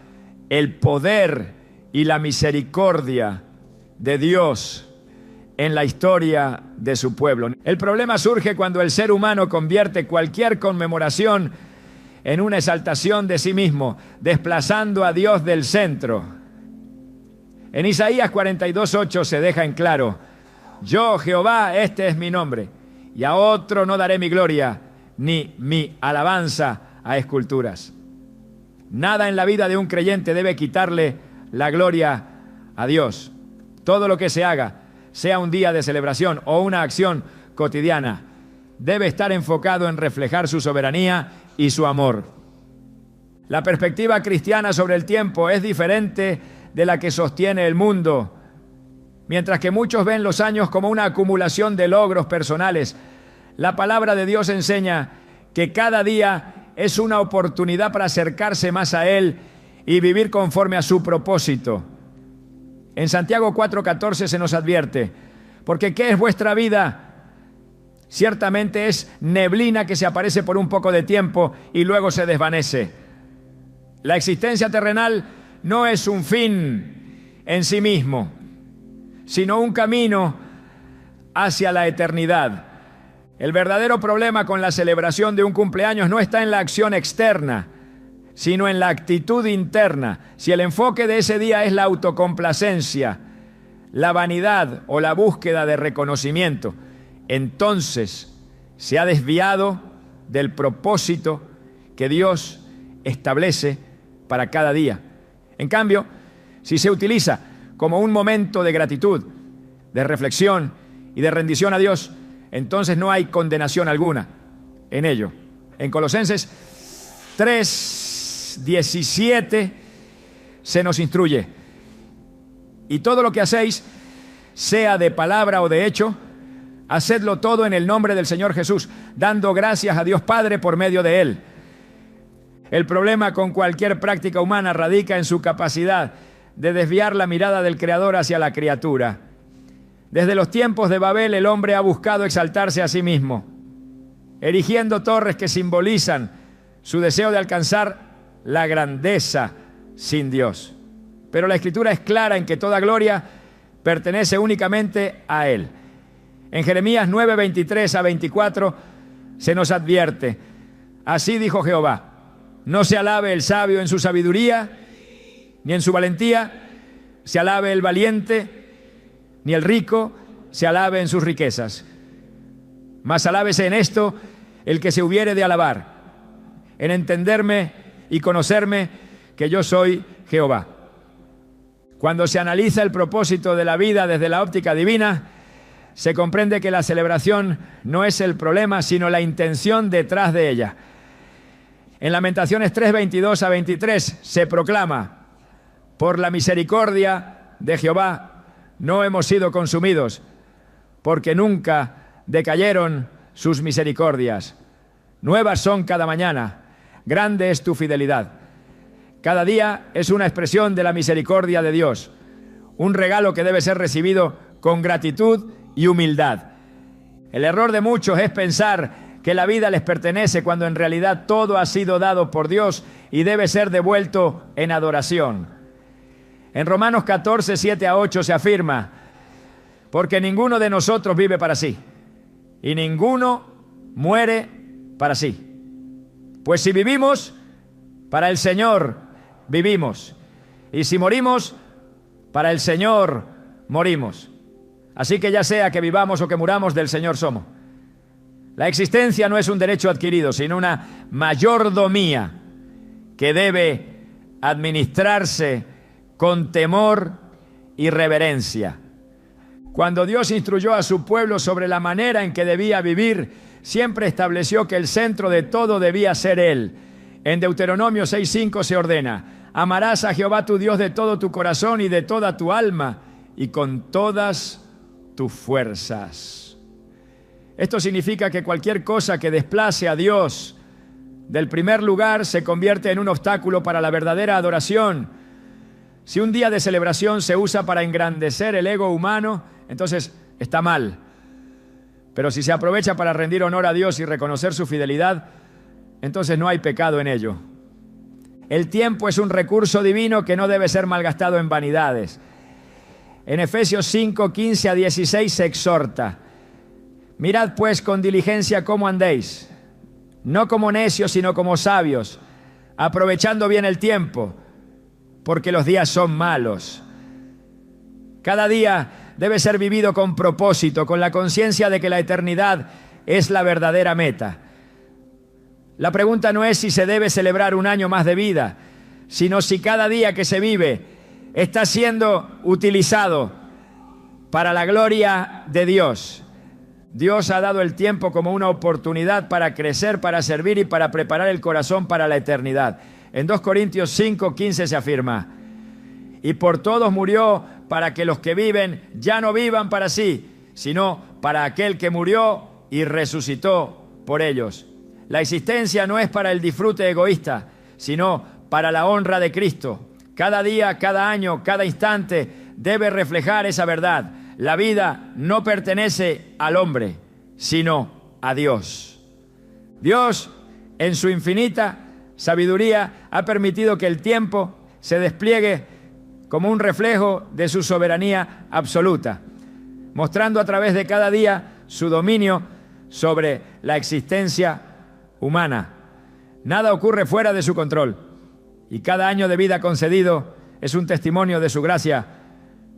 el poder y la misericordia de Dios en la historia de su pueblo. El problema surge cuando el ser humano convierte cualquier conmemoración en una exaltación de sí mismo, desplazando a Dios del centro. En Isaías 42:8 se deja en claro: yo, Jehová, este es mi nombre, y a otro no daré mi gloria, ni mi alabanza a esculturas. Nada en la vida de un creyente debe quitarle la gloria a Dios. Todo lo que se haga, sea un día de celebración o una acción cotidiana, debe estar enfocado en reflejar su soberanía y su amor. La perspectiva cristiana sobre el tiempo es diferente de la que sostiene el mundo. Mientras que muchos ven los años como una acumulación de logros personales, la palabra de Dios enseña que cada día es una oportunidad para acercarse más a Él y vivir conforme a su propósito. En Santiago 4:14 se nos advierte: porque ¿qué es vuestra vida? Ciertamente es neblina que se aparece por un poco de tiempo y luego se desvanece. La existencia terrenal no es un fin en sí mismo, sino un camino hacia la eternidad. El verdadero problema con la celebración de un cumpleaños no está en la acción externa, sino en la actitud interna. Si el enfoque de ese día es la autocomplacencia, la vanidad o la búsqueda de reconocimiento, entonces se ha desviado del propósito que Dios establece para cada día. En cambio, si se utiliza como un momento de gratitud, de reflexión y de rendición a Dios, entonces no hay condenación alguna en ello. En Colosenses 3:17 se nos instruye: y todo lo que hacéis, sea de palabra o de hecho, hacedlo todo en el nombre del Señor Jesús, dando gracias a Dios Padre por medio de Él. El problema con cualquier práctica humana radica en su capacidad de desviar la mirada del Creador hacia la criatura. Desde los tiempos de Babel, el hombre ha buscado exaltarse a sí mismo, erigiendo torres que simbolizan su deseo de alcanzar la grandeza sin Dios. Pero la Escritura es clara en que toda gloria pertenece únicamente a Él. En Jeremías 9:23-24 se nos advierte: así dijo Jehová, no se alabe el sabio en su sabiduría, ni en su valentía, se alabe el valiente, ni el rico se alabe en sus riquezas. Mas alábese en esto el que se hubiere de alabar, en entenderme y conocerme que yo soy Jehová. Cuando se analiza el propósito de la vida desde la óptica divina, se comprende que la celebración no es el problema, sino la intención detrás de ella. En Lamentaciones 3, 22 a 23 se proclama: por la misericordia de Jehová no hemos sido consumidos, porque nunca decayeron sus misericordias. Nuevas son cada mañana, grande es tu fidelidad. Cada día es una expresión de la misericordia de Dios, un regalo que debe ser recibido con gratitud y humildad. El error de muchos es pensar que la vida les pertenece cuando en realidad todo ha sido dado por Dios y debe ser devuelto en adoración. En Romanos 14, 7 a 8 se afirma: porque ninguno de nosotros vive para sí, y ninguno muere para sí. Pues si vivimos, para el Señor vivimos, y si morimos, para el Señor morimos. Así que ya sea que vivamos o que muramos, del Señor somos. La existencia no es un derecho adquirido, sino una mayordomía que debe administrarse con temor y reverencia. Cuando Dios instruyó a su pueblo sobre la manera en que debía vivir, siempre estableció que el centro de todo debía ser Él. En Deuteronomio 6:5 se ordena: amarás a Jehová tu Dios de todo tu corazón y de toda tu alma y con todas tus fuerzas. Esto significa que cualquier cosa que desplace a Dios del primer lugar se convierte en un obstáculo para la verdadera adoración. Si un día de celebración se usa para engrandecer el ego humano, entonces está mal. Pero si se aprovecha para rendir honor a Dios y reconocer su fidelidad, entonces no hay pecado en ello. El tiempo es un recurso divino que no debe ser malgastado en vanidades. En Efesios 5, 15 a 16 se exhorta: mirad pues con diligencia cómo andéis, no como necios, sino como sabios, aprovechando bien el tiempo, porque los días son malos. Cada día debe ser vivido con propósito, con la conciencia de que la eternidad es la verdadera meta. La pregunta no es si se debe celebrar un año más de vida, sino si cada día que se vive está siendo utilizado para la gloria de Dios. Dios ha dado el tiempo como una oportunidad para crecer, para servir y para preparar el corazón para la eternidad. En 2 Corintios 5, 15 se afirma: y por todos murió, para que los que viven ya no vivan para sí, sino para aquel que murió y resucitó por ellos. La existencia no es para el disfrute egoísta, sino para la honra de Cristo. Cada día, cada año, cada instante debe reflejar esa verdad. La vida no pertenece al hombre, sino a Dios. Dios, en su infinita sabiduría, ha permitido que el tiempo se despliegue como un reflejo de su soberanía absoluta, mostrando a través de cada día su dominio sobre la existencia humana. Nada ocurre fuera de su control, y cada año de vida concedido es un testimonio de su gracia,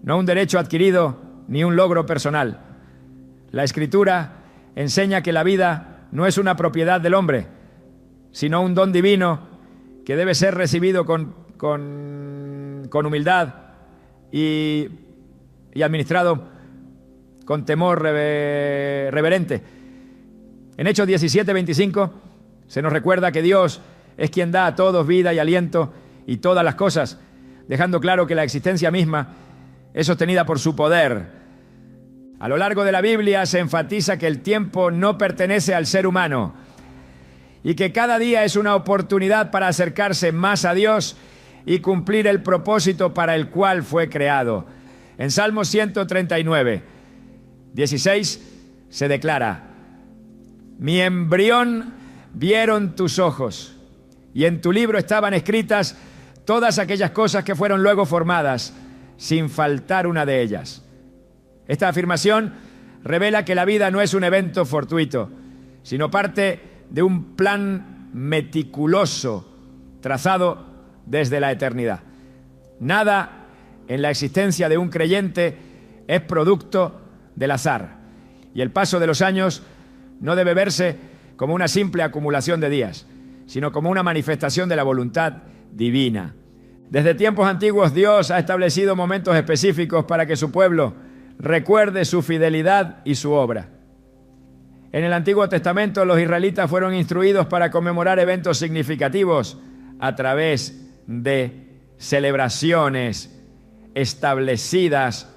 no un derecho adquirido ni un logro personal. La Escritura enseña que la vida no es una propiedad del hombre, sino un don divino que debe ser recibido con humildad y administrado con temor reverente. En Hechos 17, 25 se nos recuerda que Dios es quien da a todos vida y aliento y todas las cosas, dejando claro que la existencia misma es sostenida por su poder. A lo largo de la Biblia se enfatiza que el tiempo no pertenece al ser humano y que cada día es una oportunidad para acercarse más a Dios y cumplir el propósito para el cual fue creado. En Salmo 139, 16 se declara: mi embrión vieron tus ojos, y en tu libro estaban escritas todas aquellas cosas que fueron luego formadas, sin faltar una de ellas. Esta afirmación revela que la vida no es un evento fortuito, sino parte de un plan meticuloso trazado desde la eternidad. Nada en la existencia de un creyente es producto del azar, y el paso de los años no debe verse como una simple acumulación de días, sino como una manifestación de la voluntad divina. Desde tiempos antiguos Dios ha establecido momentos específicos para que su pueblo recuerde su fidelidad y su obra. En el Antiguo Testamento los israelitas fueron instruidos para conmemorar eventos significativos a través de celebraciones establecidas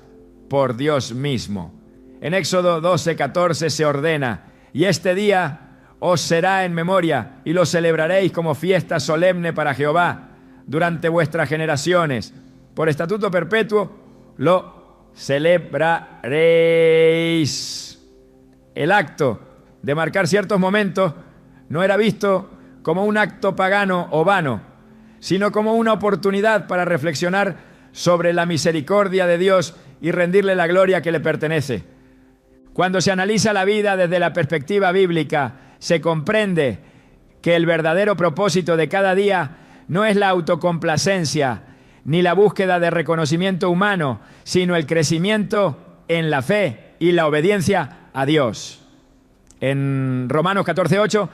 por Dios mismo. En Éxodo 12:14 se ordena: y este día os será en memoria y lo celebraréis como fiesta solemne para Jehová durante vuestras generaciones. Por estatuto perpetuo lo celebraréis. El acto de marcar ciertos momentos no era visto como un acto pagano o vano, sino como una oportunidad para reflexionar sobre la misericordia de Dios y rendirle la gloria que le pertenece. Cuando se analiza la vida desde la perspectiva bíblica, se comprende que el verdadero propósito de cada día no es la autocomplacencia ni la búsqueda de reconocimiento humano, sino el crecimiento en la fe y la obediencia a Dios. En Romanos 14:8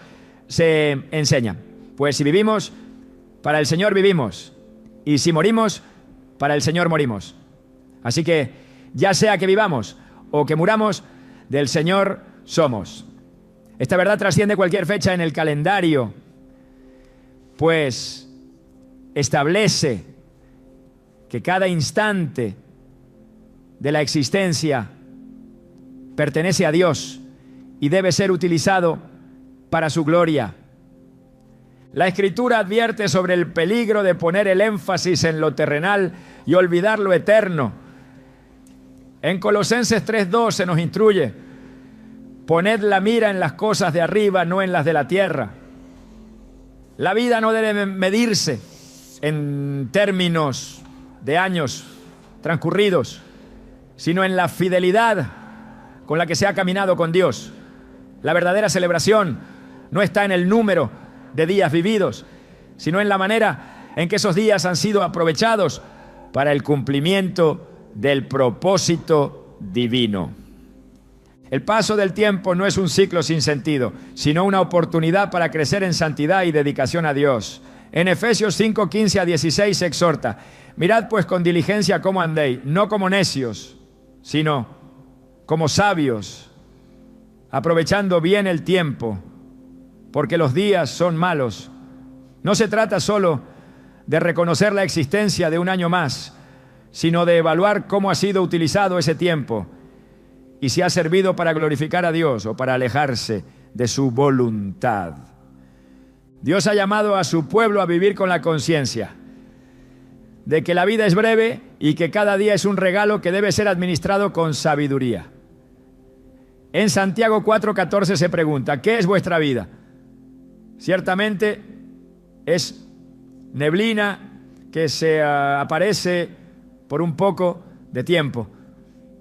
se enseña: pues si vivimos, para el Señor vivimos, y si morimos, para el Señor morimos. Así que, ya sea que vivamos o que muramos, del Señor somos. Esta verdad trasciende cualquier fecha en el calendario, pues establece que cada instante de la existencia pertenece a Dios y debe ser utilizado para su gloria. La Escritura advierte sobre el peligro de poner el énfasis en lo terrenal y olvidar lo eterno. En Colosenses 3:2 se nos instruye: poned la mira en las cosas de arriba, no en las de la tierra. La vida no debe medirse en términos de años transcurridos, sino en la fidelidad con la que se ha caminado con Dios. La verdadera celebración no está en el número de días vividos, sino en la manera en que esos días han sido aprovechados para el cumplimiento del propósito divino. El paso del tiempo no es un ciclo sin sentido, sino una oportunidad para crecer en santidad y dedicación a Dios. En Efesios 5:15-16 se exhorta: mirad pues con diligencia cómo andéis, no como necios, sino como sabios, aprovechando bien el tiempo, porque los días son malos. No se trata solo de reconocer la existencia de un año más, sino de evaluar cómo ha sido utilizado ese tiempo y si ha servido para glorificar a Dios o para alejarse de su voluntad. Dios ha llamado a su pueblo a vivir con la conciencia de que la vida es breve y que cada día es un regalo que debe ser administrado con sabiduría. En Santiago 4:14 se pregunta: ¿qué es vuestra vida? Ciertamente es neblina que se aparece por un poco de tiempo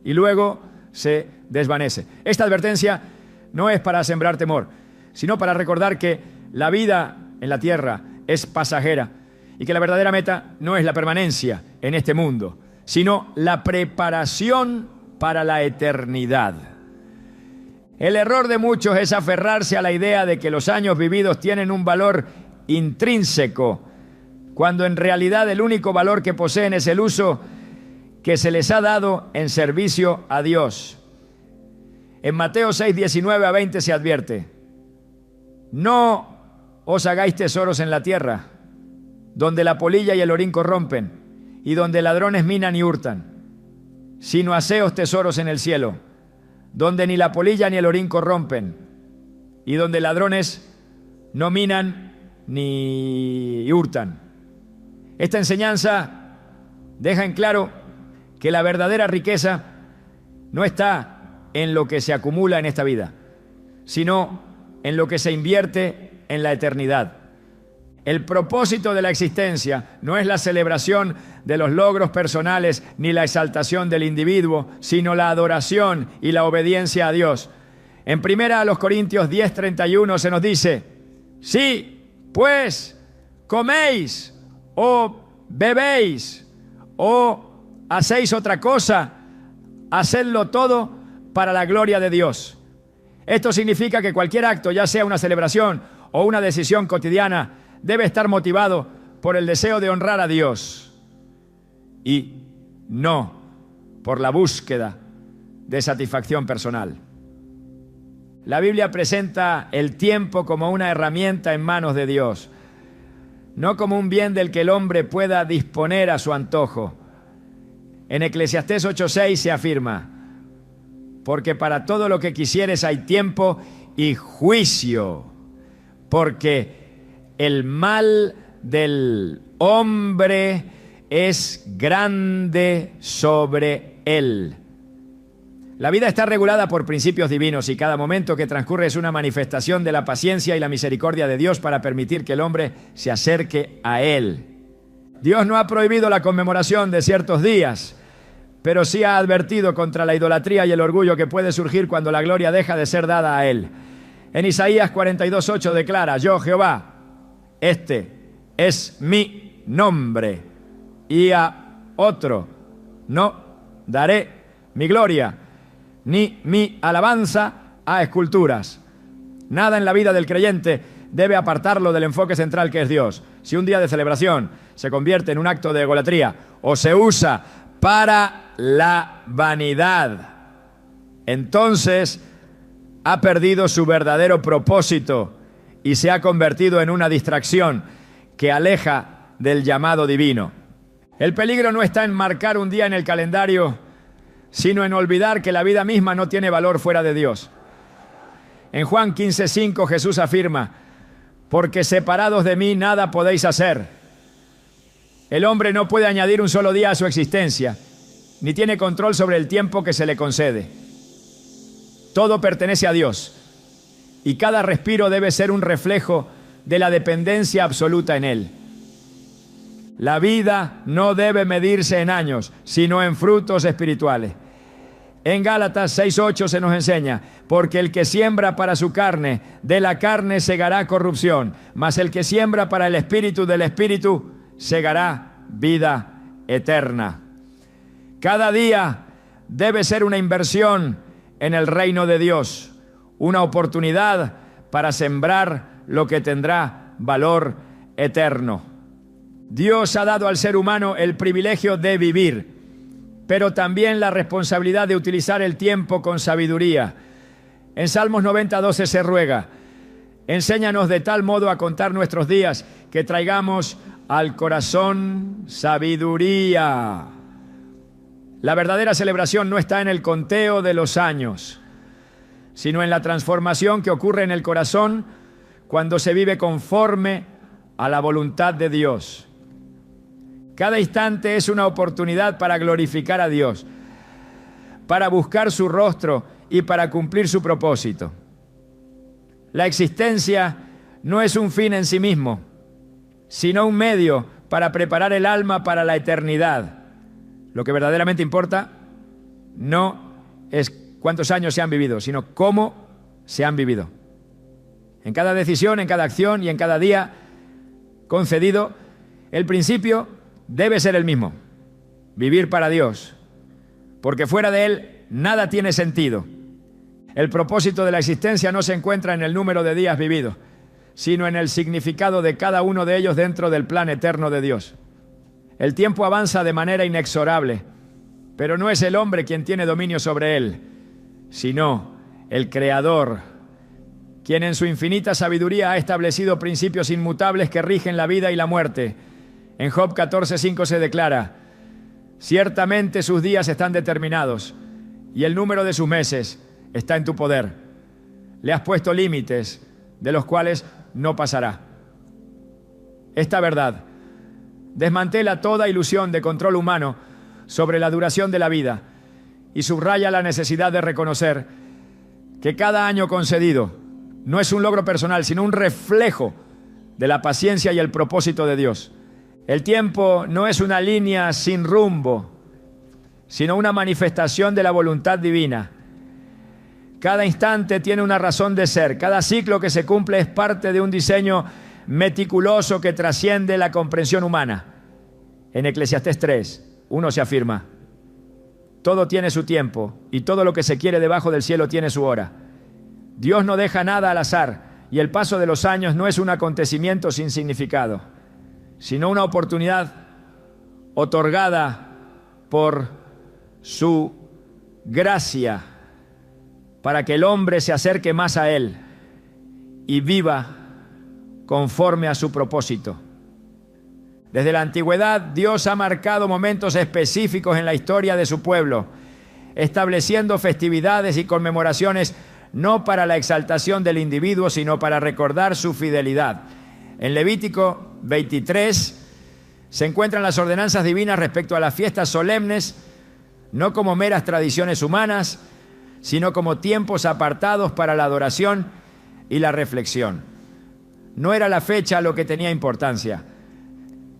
y luego se desvanece. Esta advertencia no es para sembrar temor, sino para recordar que la vida en la tierra es pasajera y que la verdadera meta no es la permanencia en este mundo, sino la preparación para la eternidad. El error de muchos es aferrarse a la idea de que los años vividos tienen un valor intrínseco, cuando en realidad el único valor que poseen es el uso que se les ha dado en servicio a Dios. En Mateo 6:19-20 se advierte: no os hagáis tesoros en la tierra, donde la polilla y el orín corrompen, y donde ladrones minan y hurtan, sino haceos tesoros en el cielo, donde ni la polilla ni el orín corrompen, y donde ladrones no minan ni hurtan. Esta enseñanza deja en claro que la verdadera riqueza no está en lo que se acumula en esta vida, sino en lo que se invierte en la eternidad. El propósito de la existencia no es la celebración de los logros personales ni la exaltación del individuo, sino la adoración y la obediencia a Dios. En 1 Corintios 10:31 se nos dice: sí, pues coméis o bebéis o hacéis otra cosa, hacedlo todo para la gloria de Dios. Esto significa que cualquier acto, ya sea una celebración o una decisión cotidiana, debe estar motivado por el deseo de honrar a Dios y no por la búsqueda de satisfacción personal. La Biblia presenta el tiempo como una herramienta en manos de Dios, no como un bien del que el hombre pueda disponer a su antojo. En Eclesiastés 8:6 se afirma: porque para todo lo que quisieres hay tiempo y juicio, porque el mal del hombre es grande sobre él. La vida está regulada por principios divinos y cada momento que transcurre es una manifestación de la paciencia y la misericordia de Dios para permitir que el hombre se acerque a Él. Dios no ha prohibido la conmemoración de ciertos días, pero sí ha advertido contra la idolatría y el orgullo que puede surgir cuando la gloria deja de ser dada a Él. En Isaías 42:8 declara: yo, Jehová, este es mi nombre, y a otro no daré mi gloria, ni mi alabanza a esculturas. Nada en la vida del creyente debe apartarlo del enfoque central que es Dios. Si un día de celebración se convierte en un acto de egolatría o se usa para la vanidad, entonces ha perdido su verdadero propósito y se ha convertido en una distracción que aleja del llamado divino. El peligro no está en marcar un día en el calendario, sino en olvidar que la vida misma no tiene valor fuera de Dios. En Juan 15:5 Jesús afirma: porque separados de mí nada podéis hacer. El hombre no puede añadir un solo día a su existencia, ni tiene control sobre el tiempo que se le concede. Todo pertenece a Dios, y cada respiro debe ser un reflejo de la dependencia absoluta en Él. La vida no debe medirse en años, sino en frutos espirituales. En Gálatas 6:8 se nos enseña: porque el que siembra para su carne, de la carne segará corrupción, mas el que siembra para el espíritu, del espíritu segará vida eterna. Cada día debe ser una inversión en el reino de Dios, una oportunidad para sembrar lo que tendrá valor eterno. Dios ha dado al ser humano el privilegio de vivir, pero también la responsabilidad de utilizar el tiempo con sabiduría. En Salmos 90:12 se ruega: enséñanos de tal modo a contar nuestros días que traigamos al corazón sabiduría. La verdadera celebración no está en el conteo de los años, sino en la transformación que ocurre en el corazón cuando se vive conforme a la voluntad de Dios. Cada instante es una oportunidad para glorificar a Dios, para buscar su rostro y para cumplir su propósito. La existencia no es un fin en sí mismo, sino un medio para preparar el alma para la eternidad. Lo que verdaderamente importa no es cuántos años se han vivido, sino cómo se han vivido. En cada decisión, en cada acción y en cada día concedido, el principio debe ser el mismo: vivir para Dios, porque fuera de Él nada tiene sentido. El propósito de la existencia no se encuentra en el número de días vividos, sino en el significado de cada uno de ellos dentro del plan eterno de Dios. El tiempo avanza de manera inexorable, pero no es el hombre quien tiene dominio sobre él, sino el Creador, quien en su infinita sabiduría ha establecido principios inmutables que rigen la vida y la muerte. En Job 14:5 se declara: ciertamente sus días están determinados y el número de sus meses está en tu poder. Le has puesto límites de los cuales no pasará. Esta verdad desmantela toda ilusión de control humano sobre la duración de la vida y subraya la necesidad de reconocer que cada año concedido no es un logro personal, sino un reflejo de la paciencia y el propósito de Dios. El tiempo no es una línea sin rumbo, sino una manifestación de la voluntad divina. Cada instante tiene una razón de ser. Cada ciclo que se cumple es parte de un diseño meticuloso que trasciende la comprensión humana. En Eclesiastés 3:1 se afirma: todo tiene su tiempo y todo lo que se quiere debajo del cielo tiene su hora. Dios no deja nada al azar y el paso de los años no es un acontecimiento sin significado, sino una oportunidad otorgada por su gracia para que el hombre se acerque más a Él y viva conforme a su propósito. Desde la antigüedad, Dios ha marcado momentos específicos en la historia de su pueblo, estableciendo festividades y conmemoraciones no para la exaltación del individuo, sino para recordar su fidelidad. En Levítico 23 se encuentran las ordenanzas divinas respecto a las fiestas solemnes, no como meras tradiciones humanas, sino como tiempos apartados para la adoración y la reflexión. No era la fecha lo que tenía importancia,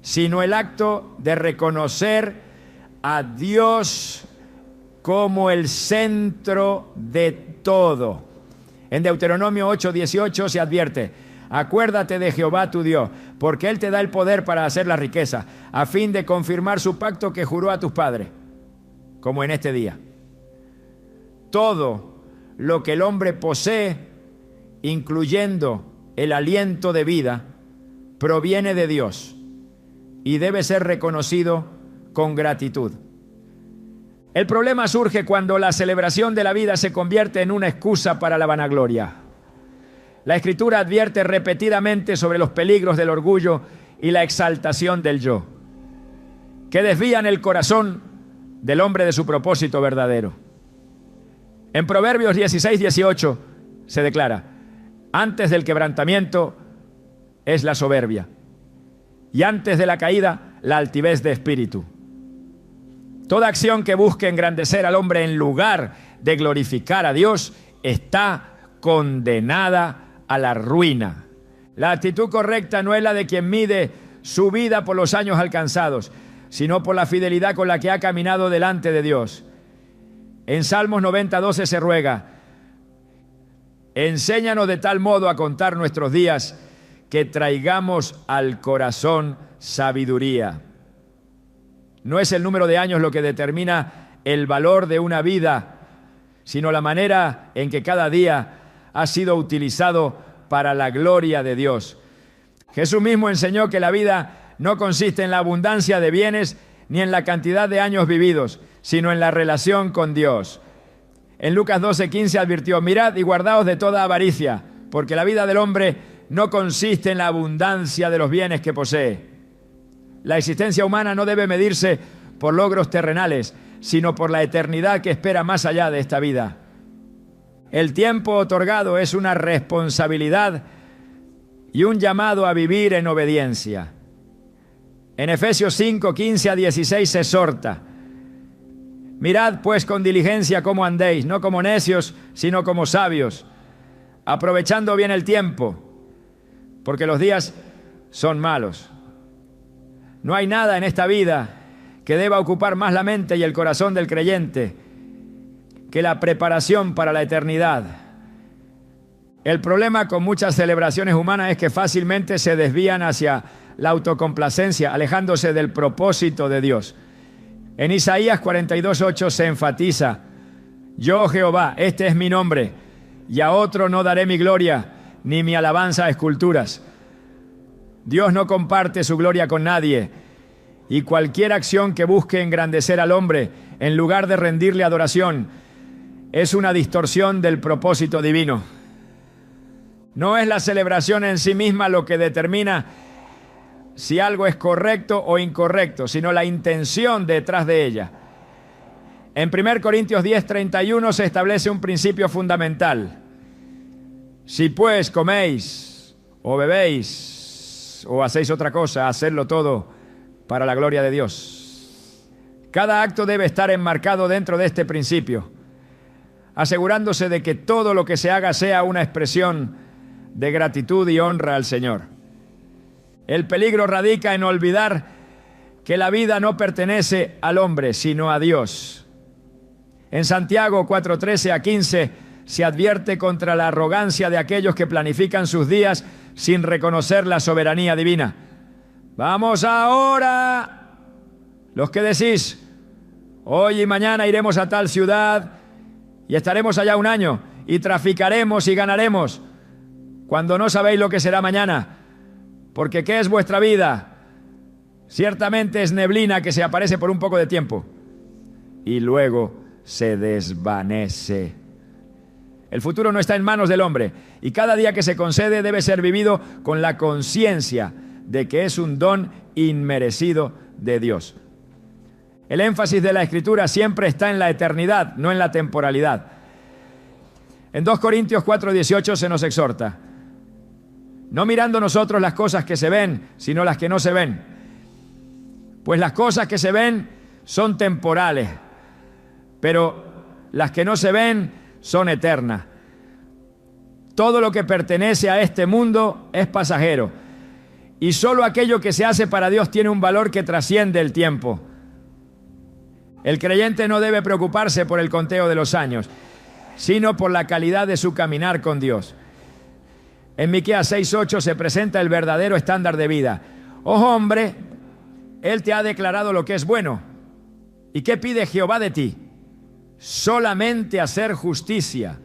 sino el acto de reconocer a Dios como el centro de todo. En Deuteronomio 8:18 se advierte: acuérdate de Jehová tu Dios, porque Él te da el poder para hacer la riqueza, a fin de confirmar su pacto que juró a tus padres, como en este día. Todo lo que el hombre posee, incluyendo el aliento de vida, proviene de Dios y debe ser reconocido con gratitud. El problema surge cuando la celebración de la vida se convierte en una excusa para la vanagloria. La Escritura advierte repetidamente sobre los peligros del orgullo y la exaltación del yo, que desvían el corazón del hombre de su propósito verdadero. En Proverbios 16:18 se declara: antes del quebrantamiento es la soberbia, y antes de la caída la altivez de espíritu. Toda acción que busque engrandecer al hombre en lugar de glorificar a Dios está condenada a la ruina. La actitud correcta no es la de quien mide su vida por los años alcanzados, sino por la fidelidad con la que ha caminado delante de Dios. En Salmos 90:12 se ruega: enséñanos de tal modo a contar nuestros días que traigamos al corazón sabiduría. No es el número de años lo que determina el valor de una vida, sino la manera en que cada día ha sido utilizado para la gloria de Dios. Jesús mismo enseñó que la vida no consiste en la abundancia de bienes ni en la cantidad de años vividos, sino en la relación con Dios. En Lucas 12:15 advirtió: mirad y guardaos de toda avaricia, porque la vida del hombre no consiste en la abundancia de los bienes que posee. La existencia humana no debe medirse por logros terrenales, sino por la eternidad que espera más allá de esta vida. El tiempo otorgado es una responsabilidad y un llamado a vivir en obediencia. En Efesios 5:15-16 se exhorta: mirad pues con diligencia cómo andéis, no como necios, sino como sabios, aprovechando bien el tiempo, porque los días son malos. No hay nada en esta vida que deba ocupar más la mente y el corazón del creyente que la preparación para la eternidad. El problema con muchas celebraciones humanas es que fácilmente se desvían hacia la autocomplacencia, alejándose del propósito de Dios. En Isaías 42:8 se enfatiza: yo, Jehová, este es mi nombre, y a otro no daré mi gloria, ni mi alabanza a esculturas. Dios no comparte su gloria con nadie, y cualquier acción que busque engrandecer al hombre en lugar de rendirle adoración es una distorsión del propósito divino. No es la celebración en sí misma lo que determina si algo es correcto o incorrecto, sino la intención detrás de ella. En 1 Corintios 10:31 se establece un principio fundamental: si pues coméis o bebéis o hacéis otra cosa, hacedlo todo para la gloria de Dios. Cada acto debe estar enmarcado dentro de este principio, asegurándose de que todo lo que se haga sea una expresión de gratitud y honra al Señor. El peligro radica en olvidar que la vida no pertenece al hombre, sino a Dios. En Santiago 4:13-15 se advierte contra la arrogancia de aquellos que planifican sus días sin reconocer la soberanía divina. Vamos ahora, los que decís: hoy y mañana iremos a tal ciudad y estaremos allá un año y traficaremos y ganaremos, cuando no sabéis lo que será mañana. Porque ¿qué es vuestra vida? Ciertamente es neblina que se aparece por un poco de tiempo y luego se desvanece. El futuro no está en manos del hombre y cada día que se concede debe ser vivido con la conciencia de que es un don inmerecido de Dios. El énfasis de la Escritura siempre está en la eternidad, no en la temporalidad. En 2 Corintios 4:18 se nos exhorta: no mirando nosotros las cosas que se ven, sino las que no se ven. Pues las cosas que se ven son temporales, pero las que no se ven son eternas. Todo lo que pertenece a este mundo es pasajero, y solo aquello que se hace para Dios tiene un valor que trasciende el tiempo. El creyente no debe preocuparse por el conteo de los años, sino por la calidad de su caminar con Dios. En Miqueas 6:8 se presenta el verdadero estándar de vida. Oh hombre, Él te ha declarado lo que es bueno. ¿Y qué pide Jehová de ti? Solamente hacer justicia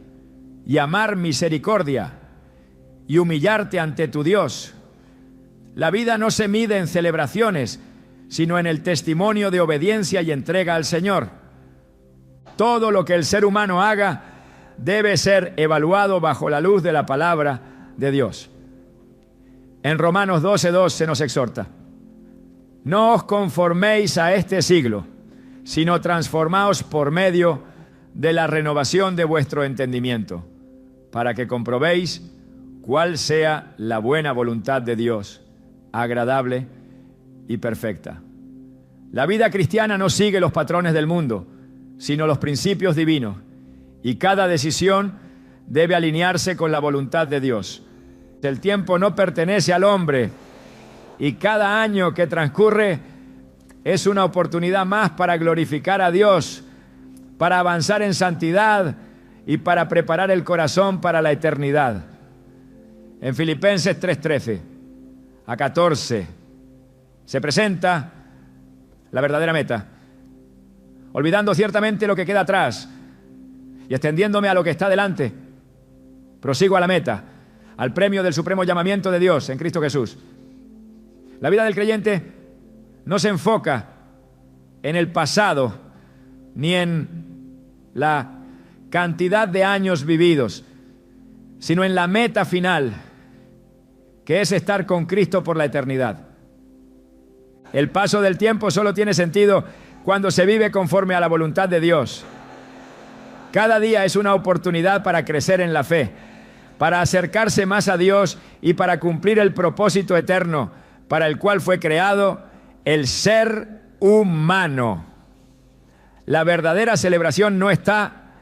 y amar misericordia y humillarte ante tu Dios. La vida no se mide en celebraciones, sino en el testimonio de obediencia y entrega al Señor. Todo lo que el ser humano haga debe ser evaluado bajo la luz de la palabra de Dios. En Romanos 12:2 se nos exhorta: no os conforméis a este siglo, sino transformaos por medio de la renovación de vuestro entendimiento, para que comprobéis cuál sea la buena voluntad de Dios, agradable y perfecta. La vida cristiana no sigue los patrones del mundo, sino los principios divinos, y cada decisión debe alinearse con la voluntad de Dios. El tiempo no pertenece al hombre, y cada año que transcurre es una oportunidad más para glorificar a Dios, para avanzar en santidad y para preparar el corazón para la eternidad. En Filipenses 3:13 a 14 se presenta la verdadera meta. Olvidando ciertamente lo que queda atrás y extendiéndome a lo que está delante, prosigo a la meta, al premio del supremo llamamiento de Dios en Cristo Jesús. La vida del creyente no se enfoca en el pasado ni en la cantidad de años vividos, sino en la meta final, que es estar con Cristo por la eternidad. El paso del tiempo solo tiene sentido cuando se vive conforme a la voluntad de Dios. Cada día es una oportunidad para crecer en la fe, para acercarse más a Dios y para cumplir el propósito eterno para el cual fue creado el ser humano. La verdadera celebración no está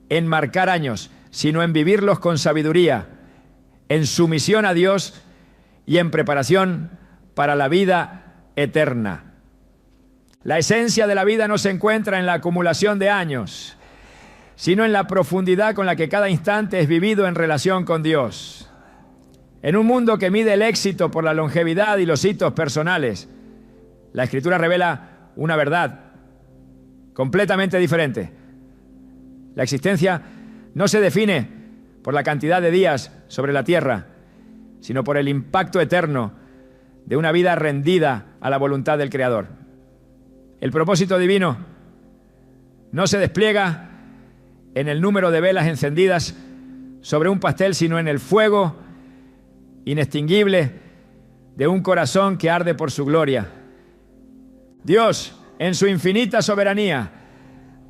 en marcar años, sino en vivirlos con sabiduría, en sumisión a Dios y en preparación para la vida eterna. La esencia de la vida no se encuentra en la acumulación de años, sino en la profundidad con la que cada instante es vivido en relación con Dios. En un mundo que mide el éxito por la longevidad y los hitos personales, la Escritura revela una verdad completamente diferente. La existencia no se define por la cantidad de días sobre la tierra, sino por el impacto eterno de una vida rendida a la voluntad del Creador. El propósito divino no se despliega en el número de velas encendidas sobre un pastel, sino en el fuego inextinguible de un corazón que arde por su gloria. Dios, en su infinita soberanía,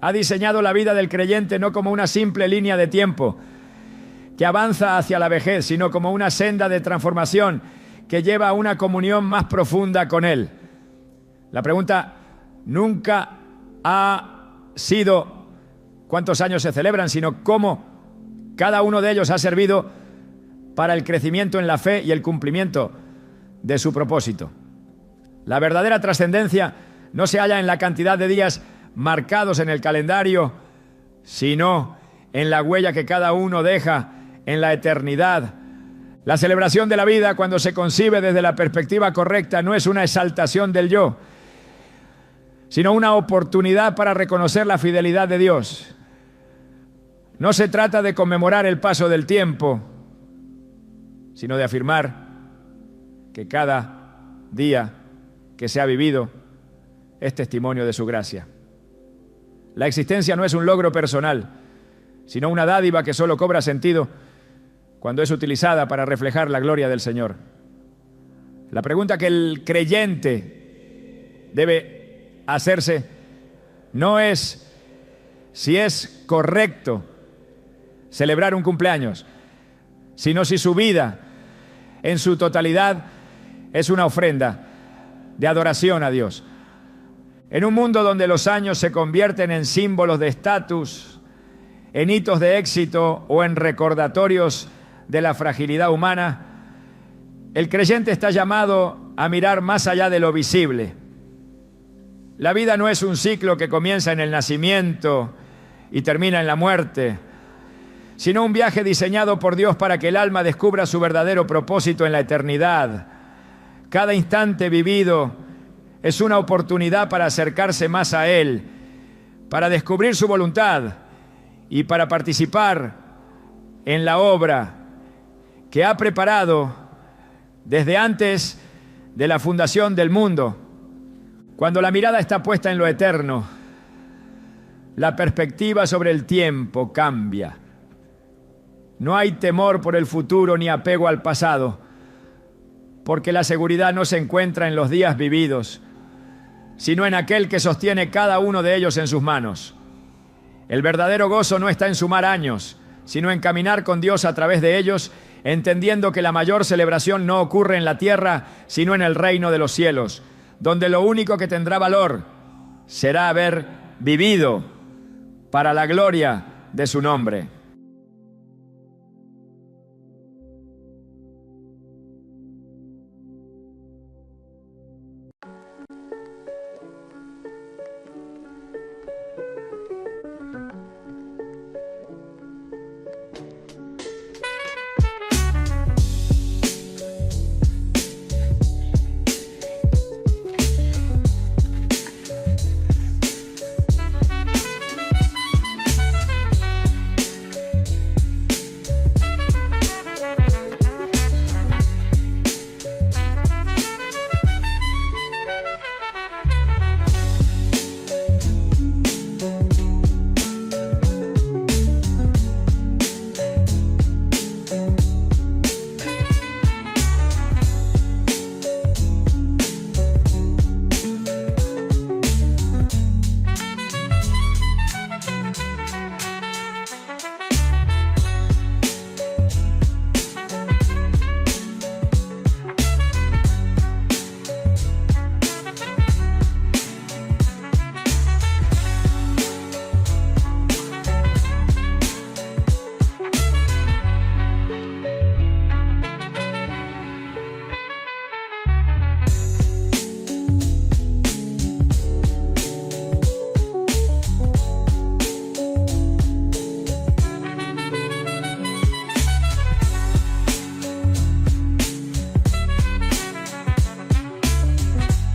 ha diseñado la vida del creyente no como una simple línea de tiempo que avanza hacia la vejez, sino como una senda de transformación que lleva a una comunión más profunda con Él. La pregunta nunca ha sido cuántos años se celebran, sino cómo cada uno de ellos ha servido para el crecimiento en la fe y el cumplimiento de su propósito. La verdadera trascendencia no se halla en la cantidad de días marcados en el calendario, sino en la huella que cada uno deja en la eternidad. La celebración de la vida, cuando se concibe desde la perspectiva correcta, no es una exaltación del yo, sino una oportunidad para reconocer la fidelidad de Dios. No se trata de conmemorar el paso del tiempo, sino de afirmar que cada día que se ha vivido es testimonio de su gracia. La existencia no es un logro personal, sino una dádiva que solo cobra sentido cuando es utilizada para reflejar la gloria del Señor. La pregunta que el creyente debe hacerse no es si es correcto celebrar un cumpleaños, sino si su vida en su totalidad es una ofrenda de adoración a Dios. En un mundo donde los años se convierten en símbolos de estatus, en hitos de éxito o en recordatorios de la fragilidad humana, el creyente está llamado a mirar más allá de lo visible. La vida no es un ciclo que comienza en el nacimiento y termina en la muerte, sino un viaje diseñado por Dios para que el alma descubra su verdadero propósito en la eternidad. Cada instante vivido es una oportunidad para acercarse más a Él, para descubrir su voluntad y para participar en la obra que ha preparado desde antes de la fundación del mundo. Cuando la mirada está puesta en lo eterno, la perspectiva sobre el tiempo cambia. No hay temor por el futuro ni apego al pasado, porque la seguridad no se encuentra en los días vividos, sino en aquel que sostiene cada uno de ellos en sus manos. El verdadero gozo no está en sumar años, sino en caminar con Dios a través de ellos, entendiendo que la mayor celebración no ocurre en la tierra, sino en el reino de los cielos, donde lo único que tendrá valor será haber vivido para la gloria de su nombre.